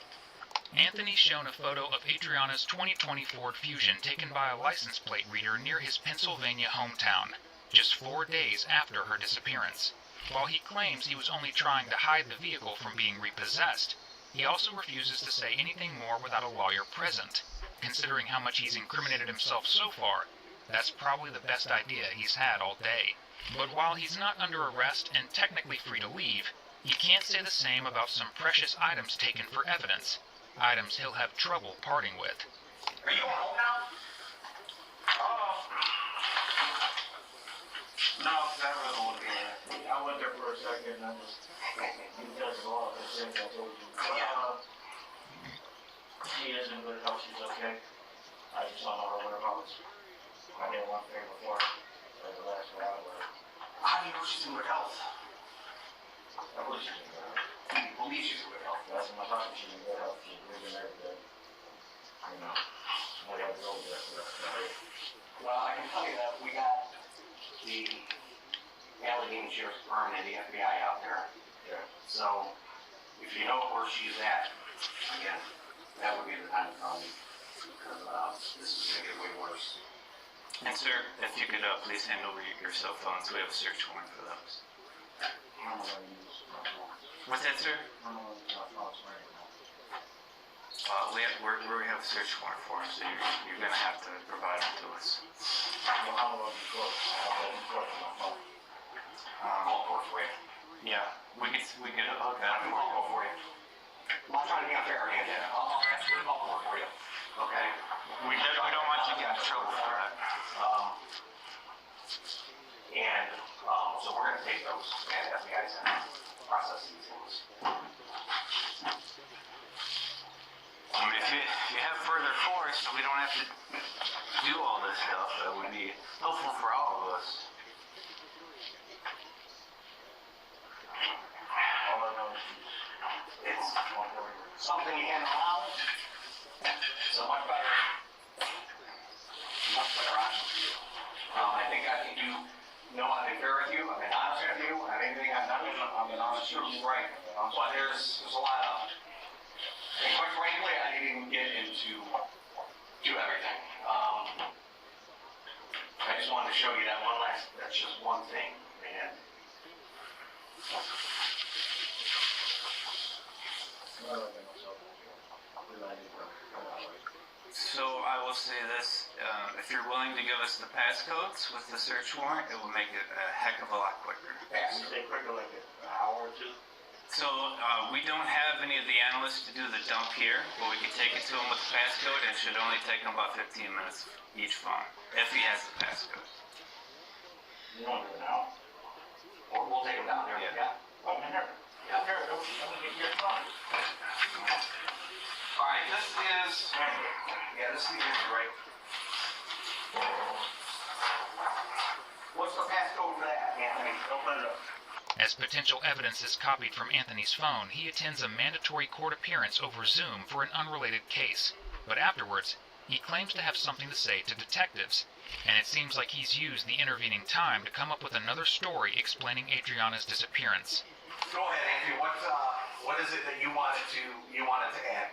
Anthony's shown a photo of Adriana's 2020 Ford Fusion taken by a license plate reader near his Pennsylvania hometown, just 4 days after her disappearance. While he claims he was only trying to hide the vehicle from being repossessed, he also refuses to say anything more without a lawyer present. Considering how much he's incriminated himself so far, that's probably the best idea he's had all day. But while he's not under arrest and technically free to leave, he can't say the same about some precious items taken for evidence. Items he'll have trouble parting with. Are you home now? no, that was the one. I went there for a second, and I just, you guys are all the things I told you. She is in good health, she's okay. I just don't know her whereabouts. I did one thing before, like the last round where. How do you know she's in good health? I believe she's in good health. You believe she's in good health? That's my talking, she's in good health, she's breathing every day. We have to go there for that. Well, I can tell you that we got the Allegheny Sheriff's Department and the FBI out there. Yeah. So, if you know where she's at, again, that would be the time to call me. Because this is going to get way worse. And sir, if you could please hand over your cell phones, we have a search warrant for those. I'm gonna use my phone. What's that, sir? I'm gonna use my phone right now. We have a search warrant for, so you're gonna have to provide them to us. Well, how long is it? I have that in front of my phone. I'll work for you. Yeah, we could hook I can that. go for you. I'm not trying to be unfair, Andy. I'll absolutely work for you. Okay? We don't want you to get in trouble for that. So we're going to take those and FBI's and process these things. I mean, if you have further force, so we don't have to do all this stuff, that would be helpful for all of us. something you can allow, it's a much better option for you. I think you know I've been fair with you, I've been honest with you, and anything I've done, I've been honest with you, right? But there's a lot of, and quite frankly, I didn't even get into everything. I just wanted to show you that that's just one thing, man. So I will say this, if you're willing to give us the passcodes with the search warrant, it will make it a heck of a lot quicker. You say quicker, like an hour or two? So we don't have any of the analysts to do the dump here, but we can take it to him with the passcode, and it should only take him about 15 minutes each phone, if he has the passcode. You want to do it now? Or we'll take him down there. Yeah. I'm in here. Yeah. Here, let me get your phone. Alright, this is, this is right. What's the passcode for that, Anthony? Open it up. As potential evidence is copied from Anthony's phone, he attends a mandatory court appearance over Zoom for an unrelated case. But afterwards, he claims to have something to say to detectives, and it seems like he's used the intervening time to come up with another story explaining Adriana's disappearance. Go ahead, Anthony. What is it that you wanted to add?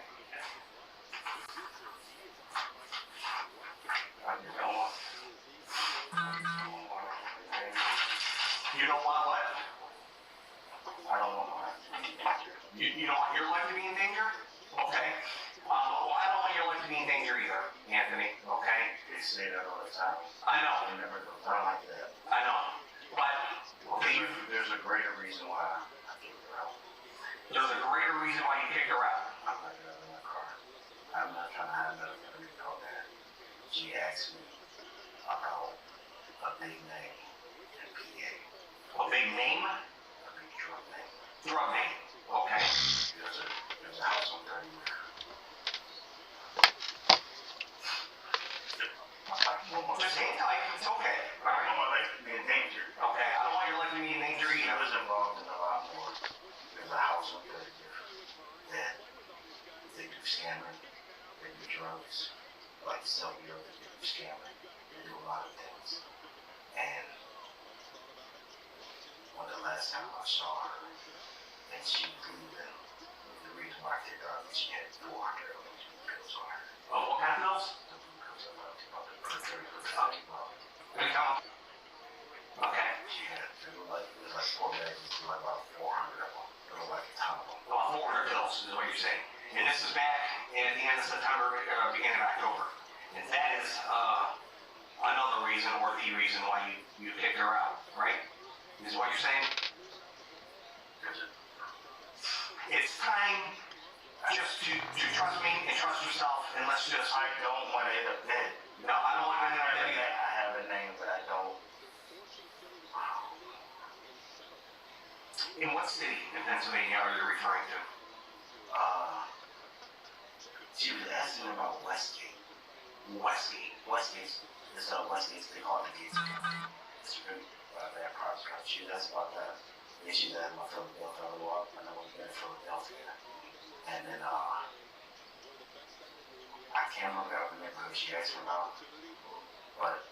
You don't want what? I don't want my life to be in danger. You don't want your life to be in danger? Okay. Well, I don't want your life to be in danger either, Anthony. Okay? They say that all the time. I know. It never goes down like that. I know. But there's a greater reason why I kicked her out. There's a greater reason why you kicked her out. I'm not driving my car. I'm not trying to have nothing to do with that. She asked me about a big name in PA. A big name? A big drug name. Drug name. Okay. There's a house on 30 years. Just hang tight. It's okay. I don't want my life to be in danger. Okay. I don't want your life to be in danger She either. was involved in a lot more. There's a house on 30 years. That they do scamming. They do drugs. Like sell beer, they do scamming. They do a lot of things. And when the last time I saw her, and she was leaving, the reason why I kicked her out is she had 400 pills on her. Oh, what kind of pills? The blue pills I love about the military for the Okay. She had it was like 4 bags, it was like about 400 of them. It was like a ton of them. About 400 pills is what you're saying. And this is back at the end of September, beginning of October. And that is another reason, or the reason why you kicked her out, right? Is what you're saying? It's time just to trust me and trust yourself, and let's just. I don't want to end up dead. No, I don't want to end up dead. I have a name, but I don't. In what city in Pennsylvania are you referring to? She was asking about Westgate. Westgate. Westgate. They call it the gates. It's really bad cars. She was asking about that. And she was asking about Philadelphia. And I was there in Philadelphia. And then, I can't remember who she asked me about. But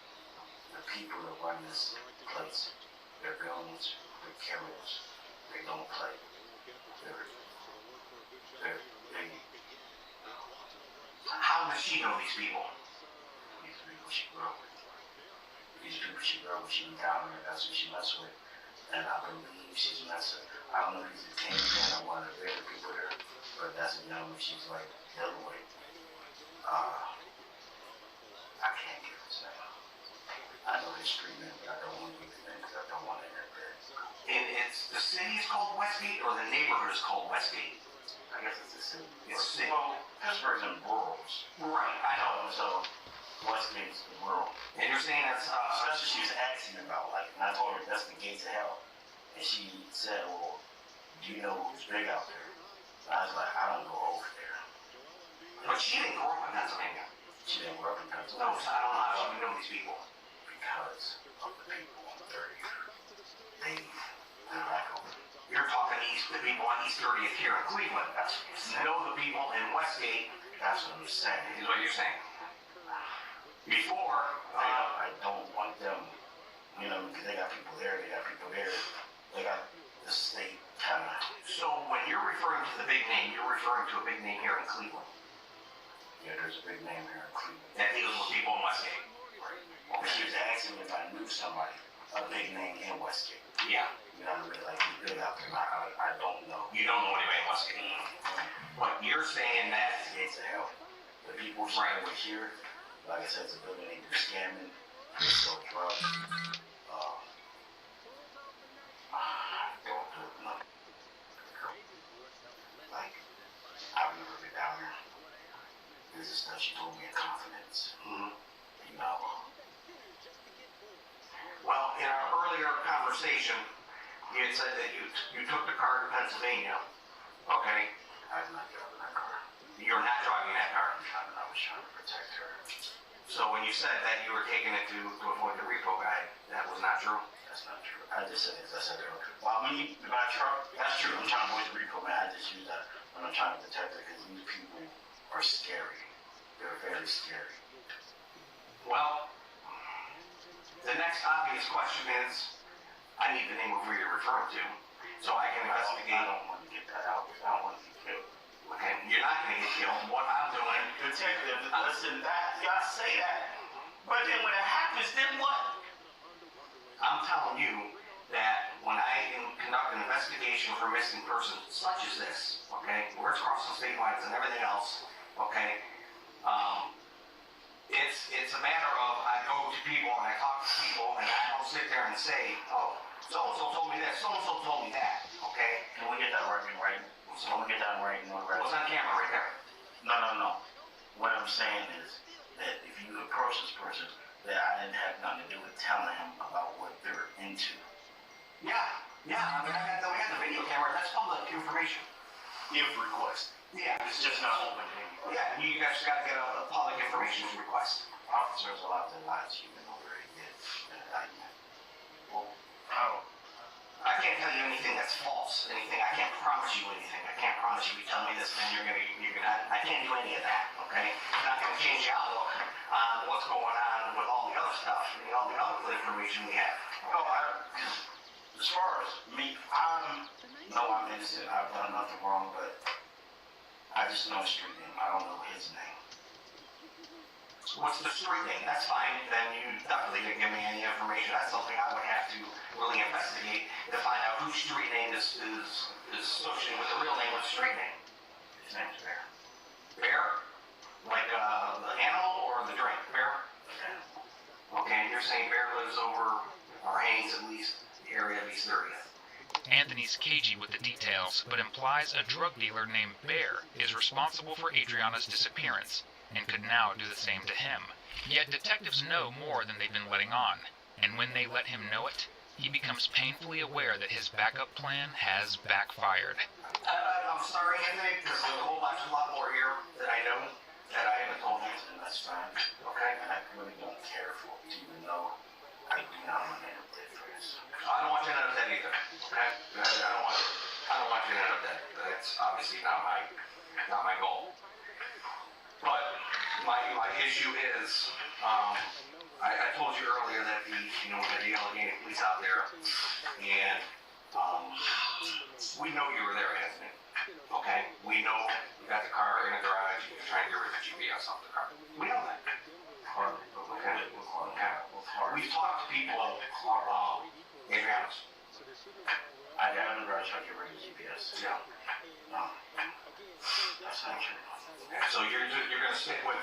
the people that run this place, they're goons, they're killers. They don't play. How does she know these people? These people she grew up with. These people she grew up with, she was down there, that's who she messed with. And I believe she's messing. I don't know if he's a team man or one of the bigger people there, but that's a young one she's like dealing with. I can't give his name. I know his street name, but I don't want to give his name because I don't want to end up there. And it's the city is called Westgate, or the neighborhood is called Westgate? I guess it's the city. It's the city. Well, Pittsburgh's in boroughs. Right, I know. So Westgate's the borough. And you're saying that's that's what she was asking about. Like, and I told her that's the gates of hell. And she said, well, do you know who's big out there? And I was like, I don't go over there. But she didn't grow up in Pennsylvania. She didn't grow up in Pennsylvania. No, so I don't know how she would know these people. Because of the people on 30. They're like over. You're talking East the people on East 30th here in Cleveland. Know the people in Westgate. That's what I'm saying. Is what you're saying. Before, I don't want them, you know, because they got people there, they got people there. They got the state kind of. So when you're referring to the big name, you're referring to a big name here in Cleveland. Yeah, there's a big name here in Cleveland. That deals with people in Westgate. Right. Well, she was asking me if I knew somebody, a big name in Westgate. Yeah. You know, really like good out there. I don't know. You don't know anybody in Westgate. But you're saying that it's a help. The people right over here, like I said, it's a building they do scamming, they sell drugs. Like, I've never been down there. This is stuff she told me in confidence. You know. Well, in our earlier conversation, you had said that you took the car to Pennsylvania. Okay. I'm not driving that car. You're not driving that car. I was trying to protect her. So when you said that you were taking it to avoid the repo guy, that was not true? That's not true. I just said it as I said earlier. Well, when you buy a truck, that's true. I'm trying to avoid the repo guy. I just use that when I'm trying to protect her because these people are scary. They're very scary. Well, the next obvious question is, I need the name of who you're referring to, so I can investigate. I don't want to get that out. I don't want to get killed. Okay, you're not going to get killed. What I'm doing, detective, listen, y'all say that, but then when it happens, then what? I'm telling you that when I conduct an investigation for missing persons such as this, okay, where it's crossing state lines and everything else, okay, it's a matter of I go to people and I talk to people and I don't sit there and say, oh, so-and-so told me this, so-and-so told me that, okay? Can we get that right? Can we get that right? What's on camera right there? No. What I'm saying is that if you approach this person, that I didn't have nothing to do with telling him about what they're into. Yeah. I mean, we got the video camera. That's public information. If requested. Yeah, it's just not open to anyone. Yeah, you guys got to get a public information request. Officers will have to lie to you in order to get an indictment. Well, how? I can't tell you anything that's false. I can't promise you anything. I can't promise you tell me this and you're gonna. I can't do any of that. Okay? I'm not gonna change your outlook on what's going on with all the other stuff and all the other information we have. No, as far as me, I'm innocent. I've done nothing wrong, but I just know his street name. I don't know his name. What's the street name? That's fine. Then you definitely didn't give me any information. That's something I would have to really investigate to find out whose street name is associated with the real name of the street name. His name's Bear. Bear? Like the animal or the drink? Bear? Okay, and you're saying Bear lives over, or Haynes at least, the area of East 30th. Anthony's cagey with the details, but implies a drug dealer named Bear is responsible for Adriana's disappearance, and could now do the same to him. Yet detectives know more than they've been letting on, and when they let him know it, he becomes painfully aware that his backup plan has backfired. I'm sorry, Anthony, because there's a whole lot more here that I know that I haven't told you, and that's fine. Okay? And I really don't care for it, even though I do not want to end up dead for this. I don't want you to end up dead either. Okay? I don't want you to end up dead. That's obviously not my goal. But my issue is, I told you earlier that we had the Allegheny police out there, and we know you were there, Anthony. Okay? We know you got the car in the garage, you're trying to get rid of the GPS off the car. We know that. Okay? We've talked to people, Adriana's. I got in the garage trying to get rid of the GPS. Yeah. No. That's not true. So you're going to stick with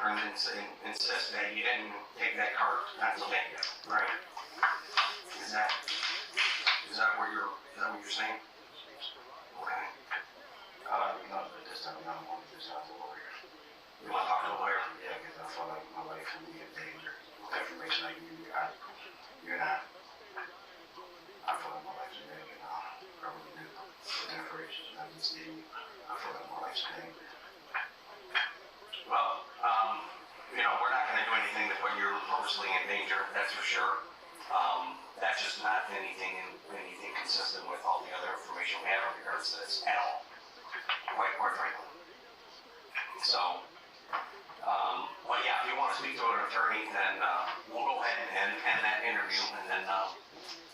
or insist that you didn't take that car to Pennsylvania, right? Is that what you're saying? Okay. No, but this time I don't want to do something with a lawyer. You want to talk to a lawyer? Yeah, because I feel like my life can be in danger. With information I give you, you're not. I feel like my life's in danger now. I really do. With the information I just gave you, I feel like my life's in danger. Well, we're not going to do anything to put you purposely in danger, that's for sure. That's just not anything consistent with all the other information we have. in regards to this at all. Quite frankly. So, but yeah, if you want to speak to an attorney, then we'll go ahead and end that interview, and then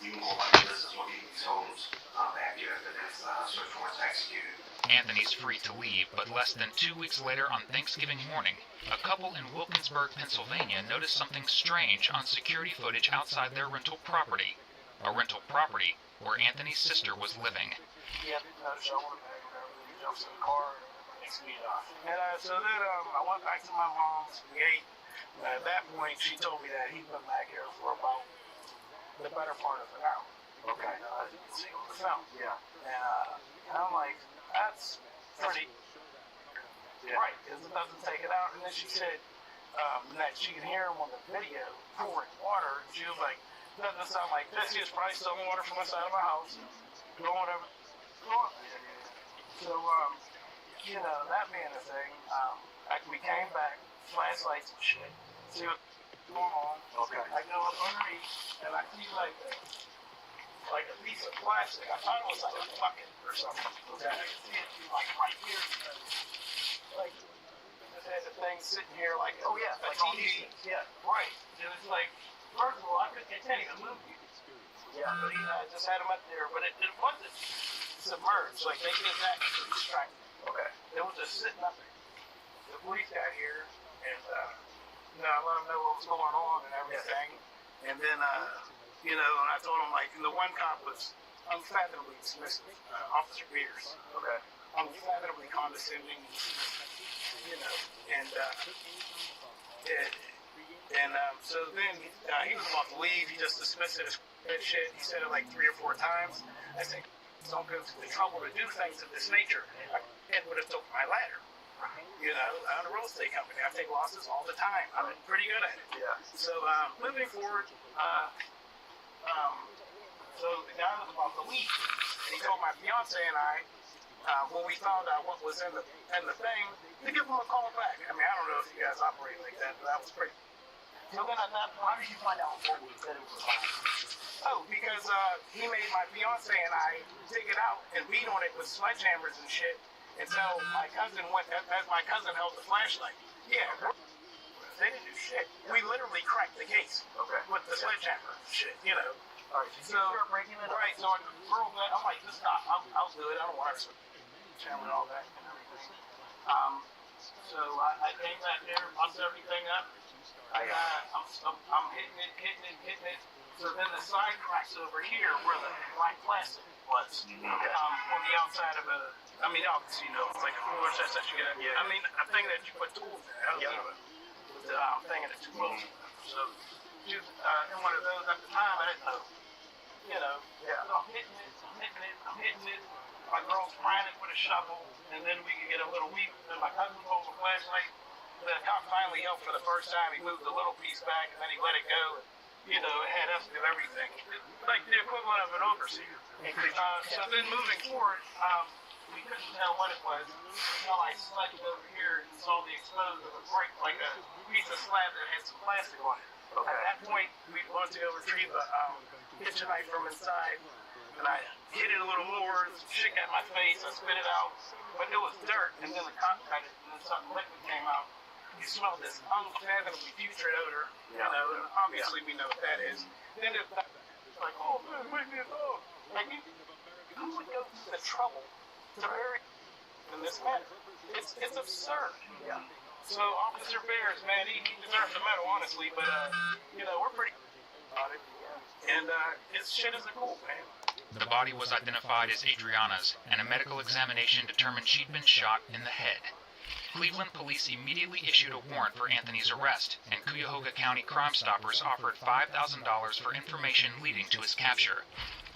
you can go about your business looking at these homes after this search warrant's executed. Anthony's free to leave, but less than 2 weeks later on Thanksgiving morning, a couple in Wilkinsburg, Pennsylvania noticed something strange on security footage outside their rental property. A rental property where Anthony's sister was living. Yeah, no shoulder bag or whatever. He jumps in the car and speed off. And so then I went back to my mom's gate. At that point, she told me that he'd been back here for about the better part of an hour. Okay. As you can see on the film. Yeah. And I'm like, that's pretty right, because it doesn't take it out. And then she said that she could hear him on the video pouring water. She was like, doesn't sound like this. He was probably stealing water from inside of my house. Doing whatever. So, you know, that being a thing, we came back, flashlights and shit, see what's going on. Okay. I go up underneath, and I see like a piece of plastic. I thought it was like a bucket or something. Okay. I can see it like right here. Like, just had the thing sitting here like, oh yeah, like TV. Yeah, right. It was like, first of all, I can't even move you. Yeah, but I just had them up there, but it wasn't submerged. Like they did that to distract me. Okay. It was just sitting up there. The police got here, and you know, I let them know what was going on and everything. And then, you know, and I told them like, the one cop was unfathomably dismissive, Officer Peters. Okay. Unfathomably condescending, you know, and so then he was about to leave. He just dismissed it as shit. He said it like 3 or 4 times. I said, don't go through the trouble to do things of this nature. I would have took my ladder. You know, I own a real estate company. I take losses all the time. I'm pretty good at it. Yeah. So moving forward, so the guy was about to leave, and he told my fiance and I, when we found out what was in the thing, to give him a call back. I mean, I don't know if you guys operate like that, but that was pretty. So then at that point, how did you find out what we said it was about? Oh, because he made my fiance and I dig it out and beat on it with sledgehammers and shit until my cousin went, as my cousin held the flashlight. Yeah, they didn't do shit. We literally cracked the case with the sledgehammer and shit, you know. All right, so you start breaking it up. Right, so I'm like, just stop. I'll do it. I don't want to sledgehammer and all that and everything. So I came back there, bust everything up. I'm hitting it. So then the side cracks over here where the black plastic was on the outside of obviously, you know, it's like a cooler chest that you get. I mean, a thing that you put tools in. With the thing and the tools. So, in one of those at the time, I didn't know. You know, so I'm hitting it. My girl's frantic with a shovel, and then we could get a little weep. Then my cousin holds a flashlight. The cop finally helped for the first time. He moved the little piece back, and then he let it go. And, you know, it had us do everything. Like the equivalent of an overseer. So then moving forward, we couldn't tell what it was until I selected over here and saw the exposed of a brick, like a piece of slab that had some plastic on it. At that point, we wanted to go retrieve a kitchen knife from inside, and I hit it a little more, shit got in my face, I spit it out, but it was dirt, and then the cop cut it, and then something liquid came out. You smell this unfathomably putrid odor, you know, and obviously we know what that is. Then it's like, oh man, wake me up. Like, who would go through the trouble to bury in this manner? It's absurd. Yeah. So Officer Bears, man, he deserves a medal, honestly, but you know, we're pretty about it. And his shit isn't cool, man. The body was identified as Adriana's, and a medical examination determined she'd been shot in the head. Cleveland police immediately issued a warrant for Anthony's arrest, and Cuyahoga County Crime Stoppers offered $5,000 for information leading to his capture.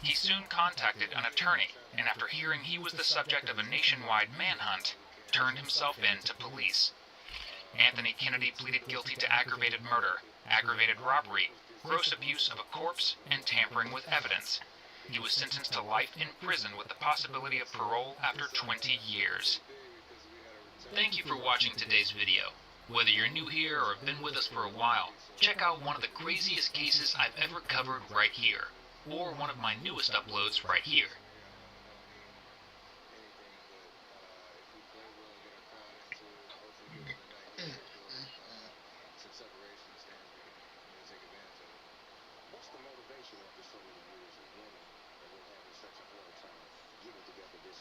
He soon contacted an attorney, and after hearing he was the subject of a nationwide manhunt, turned himself in to police. Anthony Kennedy pleaded guilty to aggravated murder, aggravated robbery, gross abuse of a corpse, and tampering with evidence. He was sentenced to life in prison with the possibility of parole after 20 years. Thank you for watching today's video. Whether you're new here or have been with us for a while, check out one of the craziest cases I've ever covered right here, or one of my newest uploads right here.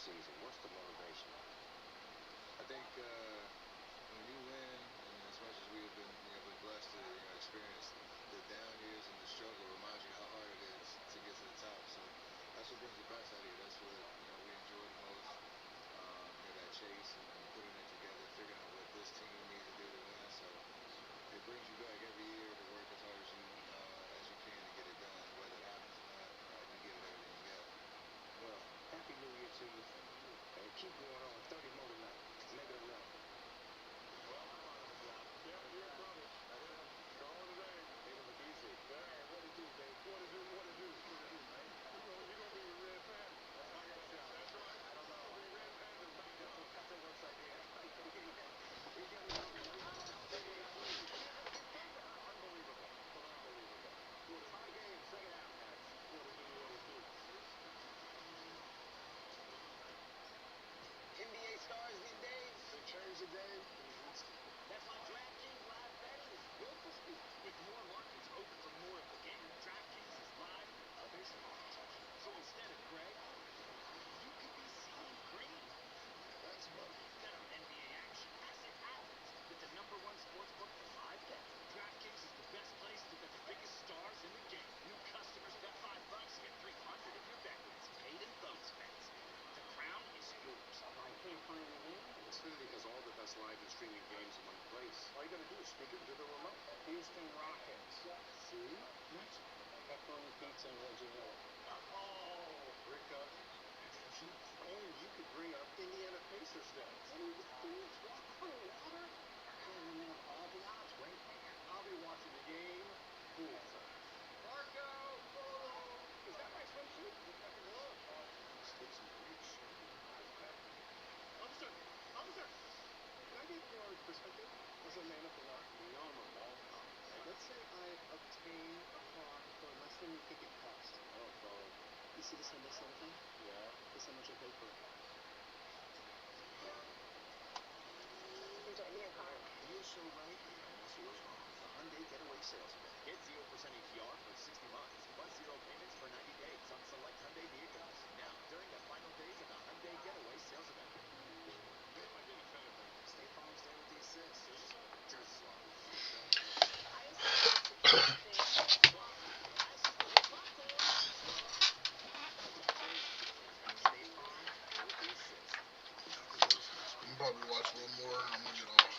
season? What's the motivation? I think when you win, and as much as we have been, been blessed to experience the down years and the struggle, reminds you how hard it is to get to the top. So that's what brings the best out of you. That's what we enjoy the most. That chase and putting it together, figuring out what this team needs to do to win. So it brings you back every year to work as hard as you can to get it done. Whether it happens or not, you give it everything you got. Well, Happy New Year to you. And keep going on. 30 more tonight. Make it enough. Well, I'm out of the block. Yeah, you're a brother. Calling it in. They look easy. Yeah, what to do, babe? What to do, what to do, what to do, man? You're gonna be with Red Panda. That's my guy. That's right. I don't know. You're gonna be Red Panda. That's a website there. Unbelievable. Unbelievable. Tie game, second half, Max. What to do, what to do. NBA stars these days. They changed the game. That's why DraftKings live betting is built for speed. With more markets open for more of the game, DraftKings is live and others aren't. So instead of gray, you could be seeing green. That's money. Bet on NBA action as it happens with the #1 sportsbook for live betting. DraftKings is the best place to bet the biggest stars in the game. New customers bet $5, get $300 if your bet wins. Paid in bonus bets. The crown is yours. I can't find the name. It's really because all the best live and streaming games in one place. All you gotta do is speak it to the remote. Houston Rockets. See? Next. Pepperoni pizza and veggie roll. Oh, Rick Cousins. And you could bring up Indiana Pacers stats. What are you doing? Walk on water? And then all the odds right there. I'll be watching the game. Marco! Oh, is that my swimsuit? Looks like it was. Sticks and bricks. Officer! Officer! Can I get your perspective as a man of the law? The arm of all cop. Let's say I obtain a car for less than you think it costs. Oh, brother. You see this on this little thing? Yeah. This is how much I paid for it. Enjoy your car. You're so right, you almost was wrong. The Hyundai Getaway Sales Event. Get 0% APR for 60 months, plus 0 payments for 90 days on select Hyundai vehicles. Now, during the final days of the Hyundai Getaway Sales Event. State Farm's there with the assist. Jersey Swap. I'm probably watch a little more and I'm gonna get off.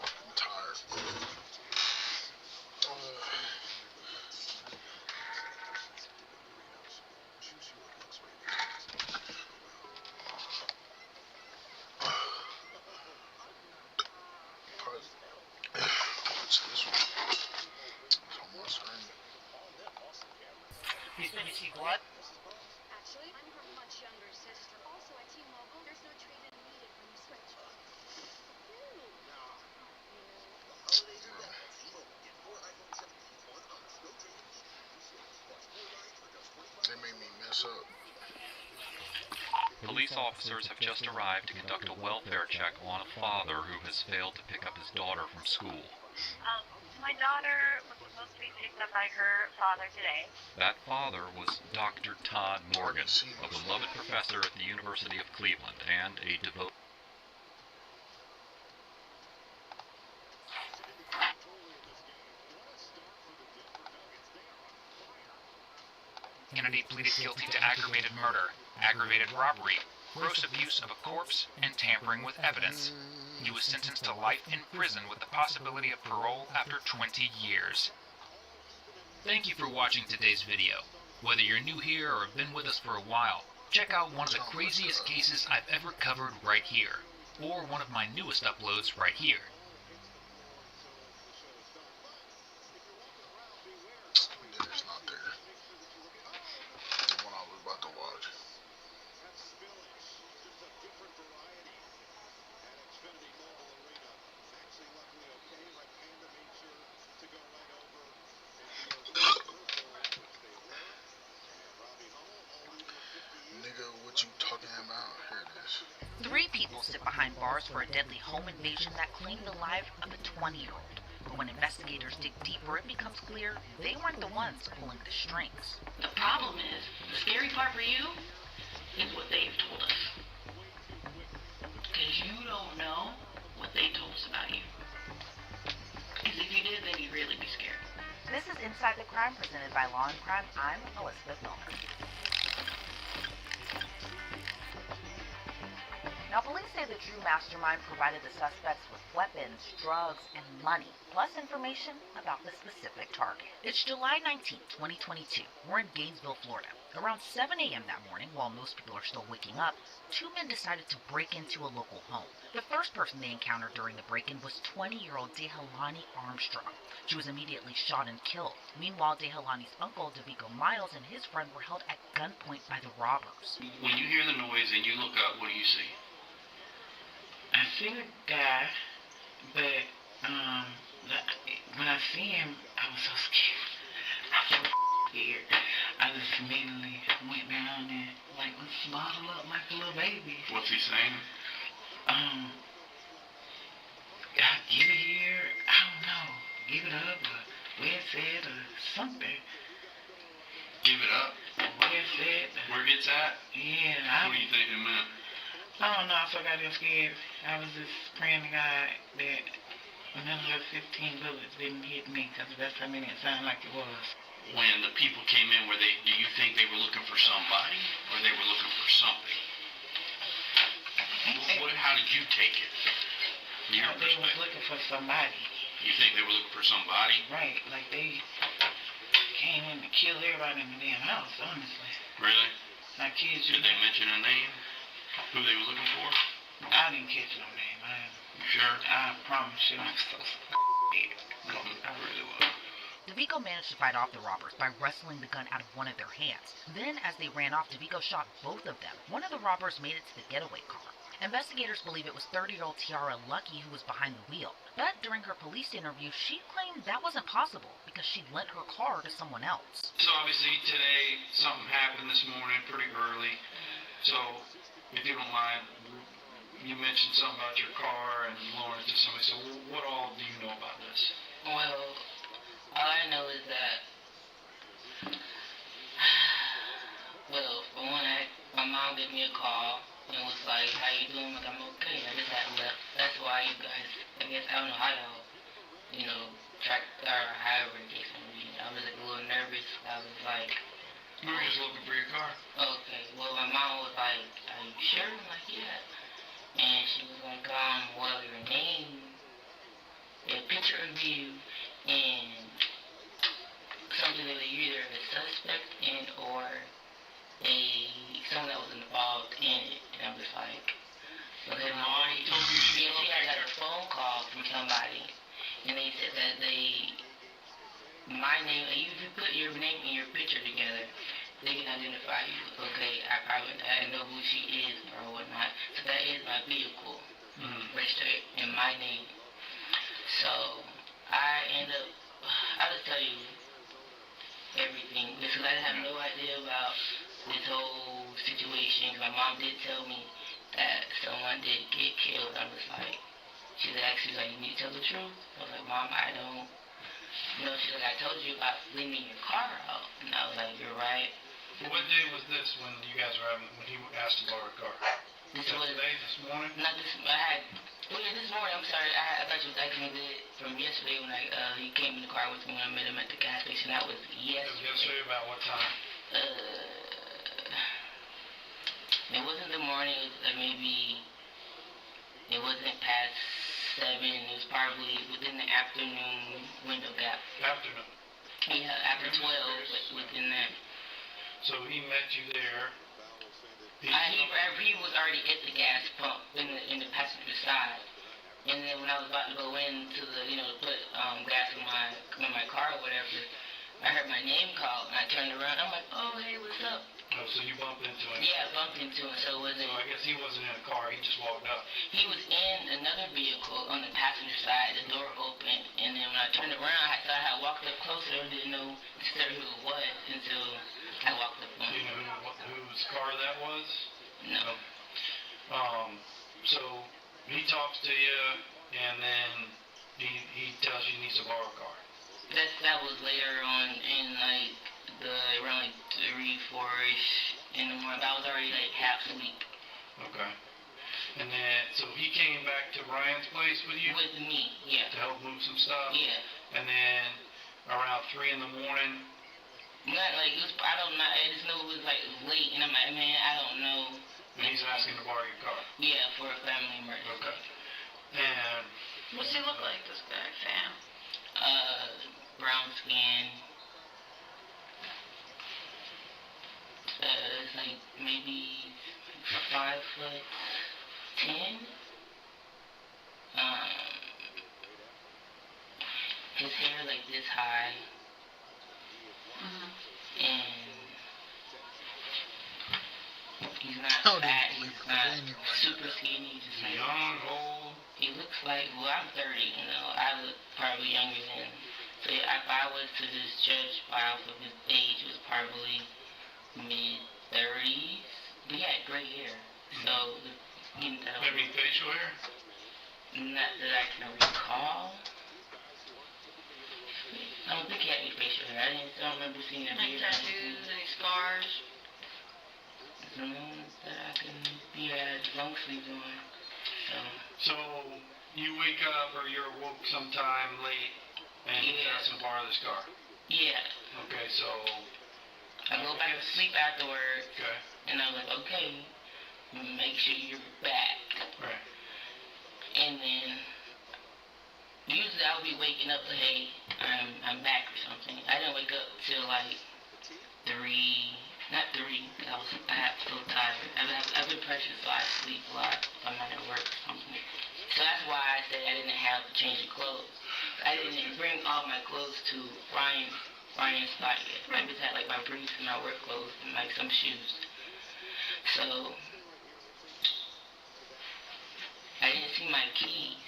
I'm tired. What's this one? It's on my screen. You see blood? Actually, I'm her much younger sister. Also, at T-Mobile, there's no trade-in needed when you switch. Holidays are back at T-Mobile. Get 4 iPhone 17s on us. No trade-in needed. You switch. Plus 4 lines for just $25. They made me mess up. Police officers have just arrived to conduct a welfare check on a father who has failed to pick up his daughter from school. My daughter was supposed to be picked up by her father today. That father was Dr. Todd Morgan, a beloved professor at the University of Cleveland and a devoted Kennedy pleaded guilty to aggravated murder, aggravated robbery, gross abuse of a corpse, and tampering with evidence. He was sentenced to life in prison with the possibility of parole after 20 years. Thank you for watching today's video. Whether you're new here or have been with us for a while, check out one of the craziest cases I've ever covered right here, or one of my newest uploads right here. It's not there. The one I was about to watch. That's spillage. Just a different variety. At Xfinity Mobile Arena. It's actually luckily okay. Red Panda made sure to go right over. And which they were. And Robbie Hummel, all even at 50 years. Nigga, what you talking about? Here it is. 3 people sit behind bars for a deadly home invasion that claimed the life of a 20-year-old. But when investigators dig deeper, it becomes clear they weren't the ones pulling the strings. The problem is, the scary part for you is what they've told Crime, presented by Law and Crime. I'm Elizabeth Milner. Now, police say the true mastermind provided the suspects with weapons, drugs, and money, plus information about the specific target. It's July 19th, 2022. We're in Gainesville, Florida. Around 7 a.m. that morning, while most people are still waking up, two men decided to break into a local home. The first person they encountered during the break-in was 20-year-old Dehalani Armstrong. She was immediately shot and killed. Meanwhile, Dehalani's uncle, Davico Miles, and his friend were held at gunpoint by the robbers. When you hear the noise and you look up, what do you see? I seen a guy, but when I see him, I was so scared. I was so scared. I just immediately went down and like swaddled up like a little baby. What's he saying? Give it here. I don't know. Give it up or where it's at or something. Give it up? Where it's at. Where it's at? Yeah. What do you think it meant? I don't know. I so goddamn scared. I was just praying to God that another 15 bullets didn't hit me, because that's how many it sounded like it was. When the people came in, do you think they were looking for somebody or they were looking for something? How did you take it? They was looking for somebody. You think they were looking for somebody? Right, like they came in to kill everybody in the damn house, honestly. Really? Like kids. Did they mention a name? Who they were looking for? I didn't catch no name. You sure? I promise you, I'm so scared. I really was. Davico managed to fight off the robbers by wrestling the gun out of one of their hands. Then, as they ran off, Davico shot both of them. One of the robbers made it to the getaway car. Investigators believe it was 30-year-old Tiara Lucky who was behind the wheel. But during her police interview, she claimed that wasn't possible because she lent her car to someone else. So obviously today, something happened this morning pretty early. So, if you don't mind, you mentioned something about your car and Lawrence to somebody. So what all do you know about this? Well, all I know is that, for one, my mom gave me a call and was like, how you doing? Like, I'm okay. I just hadn't left. That's why you guys, I guess, I don't know how y'all, track, or however it gets me. I was like a little nervous. I was like, we were just looking for your car. Okay, well, my mom was like, are you sure? I'm like, yeah. And she was like, well, your name, a picture of you, and something that you're either a suspect in or someone that was involved in it. And I was like, okay, Mom, she had got a phone call from somebody, and they said that my name, if you put your name and your picture together, they can identify you. Okay, I know who she is or whatnot. So that is my vehicle, registered in my name. So I'll just tell you everything, because I have no idea about this whole situation. My mom did tell me that someone did get killed. I was like, she's like, you need to tell the truth. I was like, Mom, I don't. She's like, I told you about leaving your car out. And I was like, you're right. What day was this when you guys were when he asked to borrow a car? This was today, this morning? Not this. This morning. I'm sorry. I thought you was asking me from yesterday when he came in the car with me when I met him at the gas station. That was yesterday. It was yesterday about what time? It wasn't the morning. It was maybe. It wasn't past 7. It was probably within the afternoon window gap. Afternoon. Yeah, after 12, but within that. So he met you there. He was already at the gas pump in the passenger side, and then when I was about to go into the to put gas in my car or whatever, I heard my name called and I turned around. I'm like, oh hey, what's up? Oh, so you bumped into him? Yeah, I bumped into him. So it wasn't. So I guess he wasn't in a car. He just walked up. He was in another vehicle on the passenger side. The door opened, and then when I turned around, I thought I walked up closer. I didn't know necessarily who it was until I walked up on him. Do you know whose car that was? No. So he talks to you, and then he tells you he needs to borrow a car. That was later on in around 3-4ish in the morning. I was already half asleep. Okay. And then so he came back to Ryan's place with you? With me, yeah. To help move some stuff? Yeah. And then around 3 in the morning, Not like, it was, I don't know, I just know it was like late, and I'm like, man, I don't know. And he's asking to borrow your car. Yeah, for a family emergency. Okay. And What's he look like, this guy, fam? Brown skin. It's like maybe 5'10". His hair like this high. And he's not fat, he's not super skinny, just like young, old. He looks like, well, I'm 30, you know, I look probably younger than him. So if I was to just judge by off of his age, it was probably mid-30s. But he had gray hair, so, you know. Maybe facial hair? Not that I can recall. I don't think he had any facial hair. I don't remember seeing a beard. Any tattoos, any scars? That I can, he had long sleeves on. So you wake up or you're woke sometime late and you ask him to borrow this car? Yeah. Okay, so I go back to sleep afterwards. Okay. And I'm like, okay, make sure you're back. Right. And then usually I'll be waking up like, hey, I'm back or something. I didn't wake up till like 3, not 3, I have so tired. I've been pressured, so I sleep a lot if I'm not at work or something. So that's why I said I didn't have to change the clothes. I didn't bring all my clothes to Brian's spot yet. I just had like my briefs and my work clothes and like some shoes. So I didn't see my keys.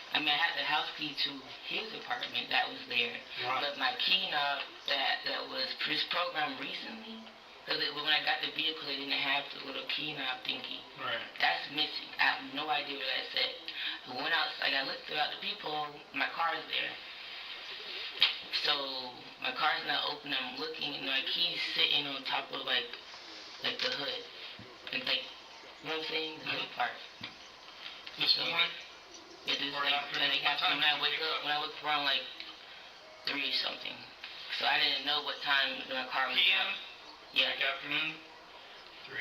I mean, I had the house key to his apartment that was there, right. But my key knob that was programmed recently, because when I got the vehicle, it didn't have the little key knob thingy. Right. That's missing. I have no idea where that's at. I went outside, I looked throughout the people, my car's there. So my car's not open, I'm looking, and my key's sitting on top of like the hood. Like, you know what I'm saying? The hood part. This morning? It is like, when I wake up around like 3 or something. So I didn't know what time my car was PM? Yeah. Like afternoon? 3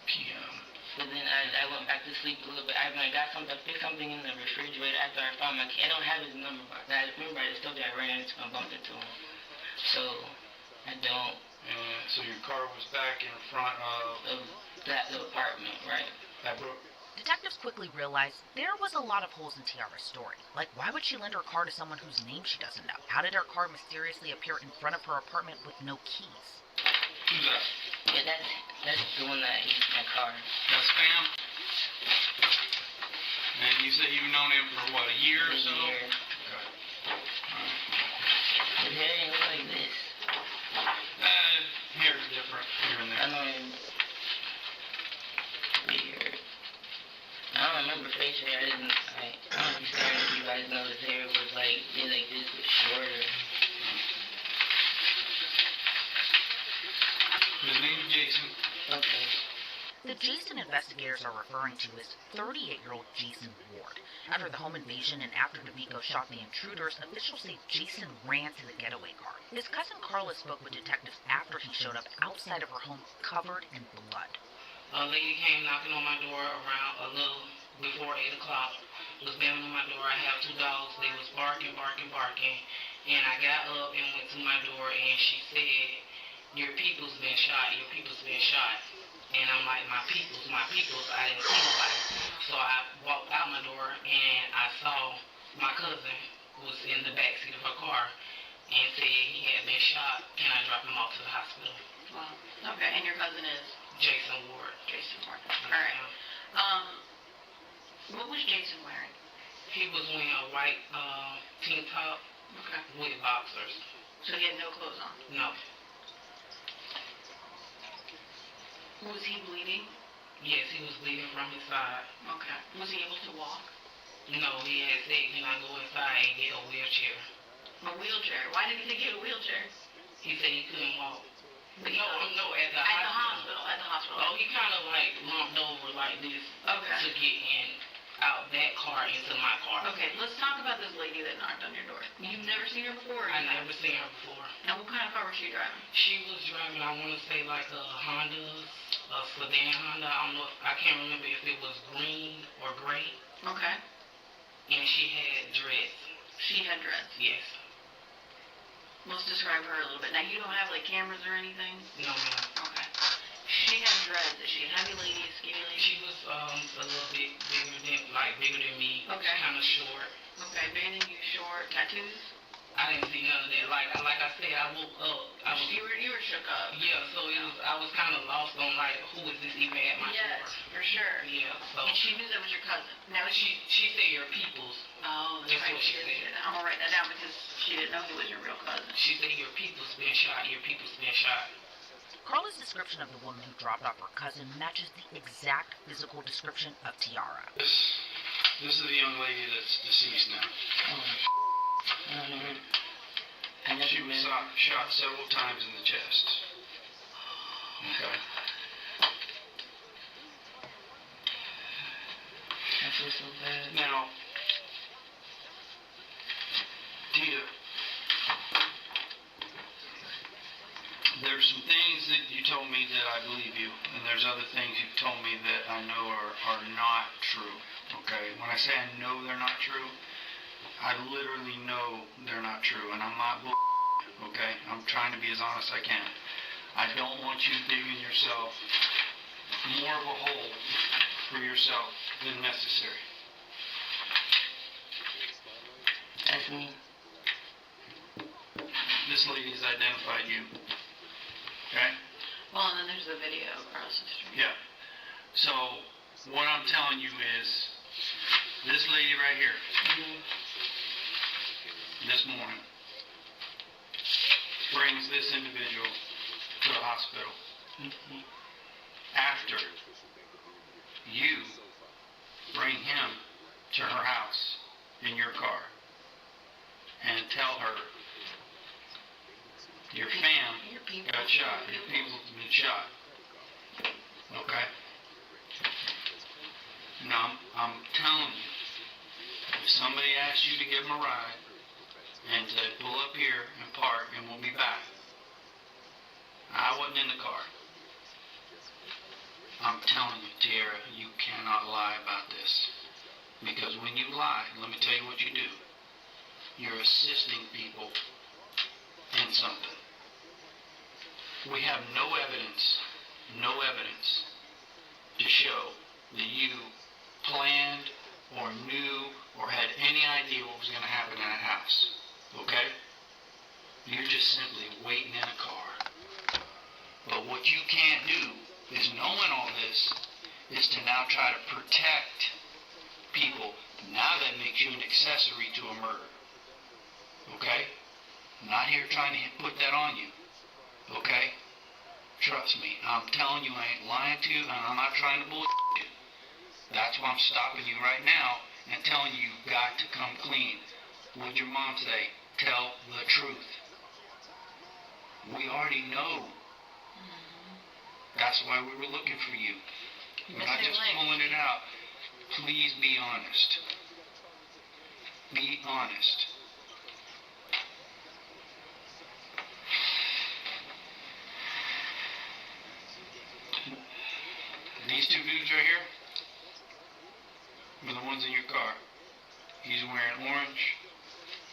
p.m. So then I went back to sleep a little bit. I got something, I fixed something in the refrigerator after I found my key. I don't have his number, but I remember I just told you I ran into him, bumped into him. So I don't. And so your car was back in front of that apartment, right? That broke. Detectives quickly realized there was a lot of holes in Tiara's story. Like, why would she lend her car to someone whose name she doesn't know? How did her car mysteriously appear in front of her apartment with no keys? Who's that? Yeah, that's the one that used my car. That's Spam? And you said you've known him for, what, a year or so? A year. Okay. His hair ain't look like this. Hair's different here and there. I mean, weird. I don't remember facial hair. I don't be staring at you guys know his hair was like this, but shorter. His name's Jason. Okay. The Jason investigators are referring to is 38-year-old Jason Ward. After the home invasion and after DeVico shot the intruders, officials say Jason ran to the getaway car. His cousin Carla spoke with detectives after he showed up outside of her home covered in blood. A lady came knocking on my door around a little before 8 o'clock. Was banging on my door. I have 2 dogs. They was barking. And I got up and went to my door and she said, your people's been shot. And I'm like, my people's. I didn't see nobody. So I walked out my door and I saw my cousin was in the backseat of her car and said he had been shot. Can I drop him off to the hospital? Wow. Okay, and your cousin is? Jason Ward. All right. What was Jason wearing? He was wearing a white tank top with boxers. So he had no clothes on? No. Was he bleeding? Yes, he was bleeding from his side. Okay. Was he able to walk? No, he had said, can I go inside and get a wheelchair? A wheelchair? Why did he get a wheelchair? He said he couldn't walk. But At the hospital. At the hospital. Oh, he kind of like lumped over like this to get in. out that car into my car. Okay, let's talk about this lady that knocked on your door. You've never seen her before? Or I you have? never seen her before. Now, what kind of car was she driving? She was driving, I want to say like a Honda, a sedan Honda. I don't know, I can't remember if it was green or gray. Okay. And she had dreads. She had dreads? Yes. Let's describe her a little bit. Now, you don't have like cameras or anything? No, ma'am. Okay. She had dreads. Is she a heavy lady, a skinny lady? She was a little bit bigger than me. Okay. Kind of short. Okay, bigger than you, short. Tattoos? I didn't see none of that. Like I said, I woke up. You were shook up. Yeah, so I was kind of lost on like, who is this even at my door? Yes, for sure. Yeah, so. And she knew that was your cousin. Now She said your people's. Oh, that's what she said. I'm gonna write that down because she didn't know he was your real cousin. She said your people's been shot. Your people's been shot. Carla's description of the woman who dropped off her cousin matches the exact physical description of Tiara. This is the young lady that's deceased now. She was shot several times in the chest. Okay. I feel so bad. Now, Tia, there's some things that you told me that I believe you, and there's other things you've told me that I know are not true. Okay? When I say I know they're not true, I literally know they're not true, and I'm not bull. Okay? I'm trying to be as honest as I can. I don't want you digging yourself more of a hole for yourself than necessary. That's me. This lady's identified you. Okay? Well, and then there's the video across the street. Yeah. So, what I'm telling you is, this lady right here, this morning, brings this individual to the hospital. After you bring him to her house in your car and tell her your fam got shot, your people's been shot. Okay? Now, I'm telling you, if somebody asks you to give them a ride and to pull up here and park and we'll be back, I wasn't in the car. I'm telling you, Tierra, you cannot lie about this. Because when you lie, let me tell you what you do. You're assisting people in something. We have no evidence to show that you planned or knew or had any idea what was going to happen in that house. Okay? You're just simply waiting in a car. But what you can't do is, knowing all this, is to now try to protect people. Now that makes you an accessory to a murder. Okay? I'm not here trying to put that on you. Okay? Trust me, I'm telling you, I ain't lying to you, and I'm not trying to bullshit you. That's why I'm stopping you right now and telling you you've got to come clean. What'd your mom say? Tell the truth. We already know. That's why we were looking for you. We're not just pulling it out. Please be honest. Be honest. These two dudes right here are the ones in your car. He's wearing orange.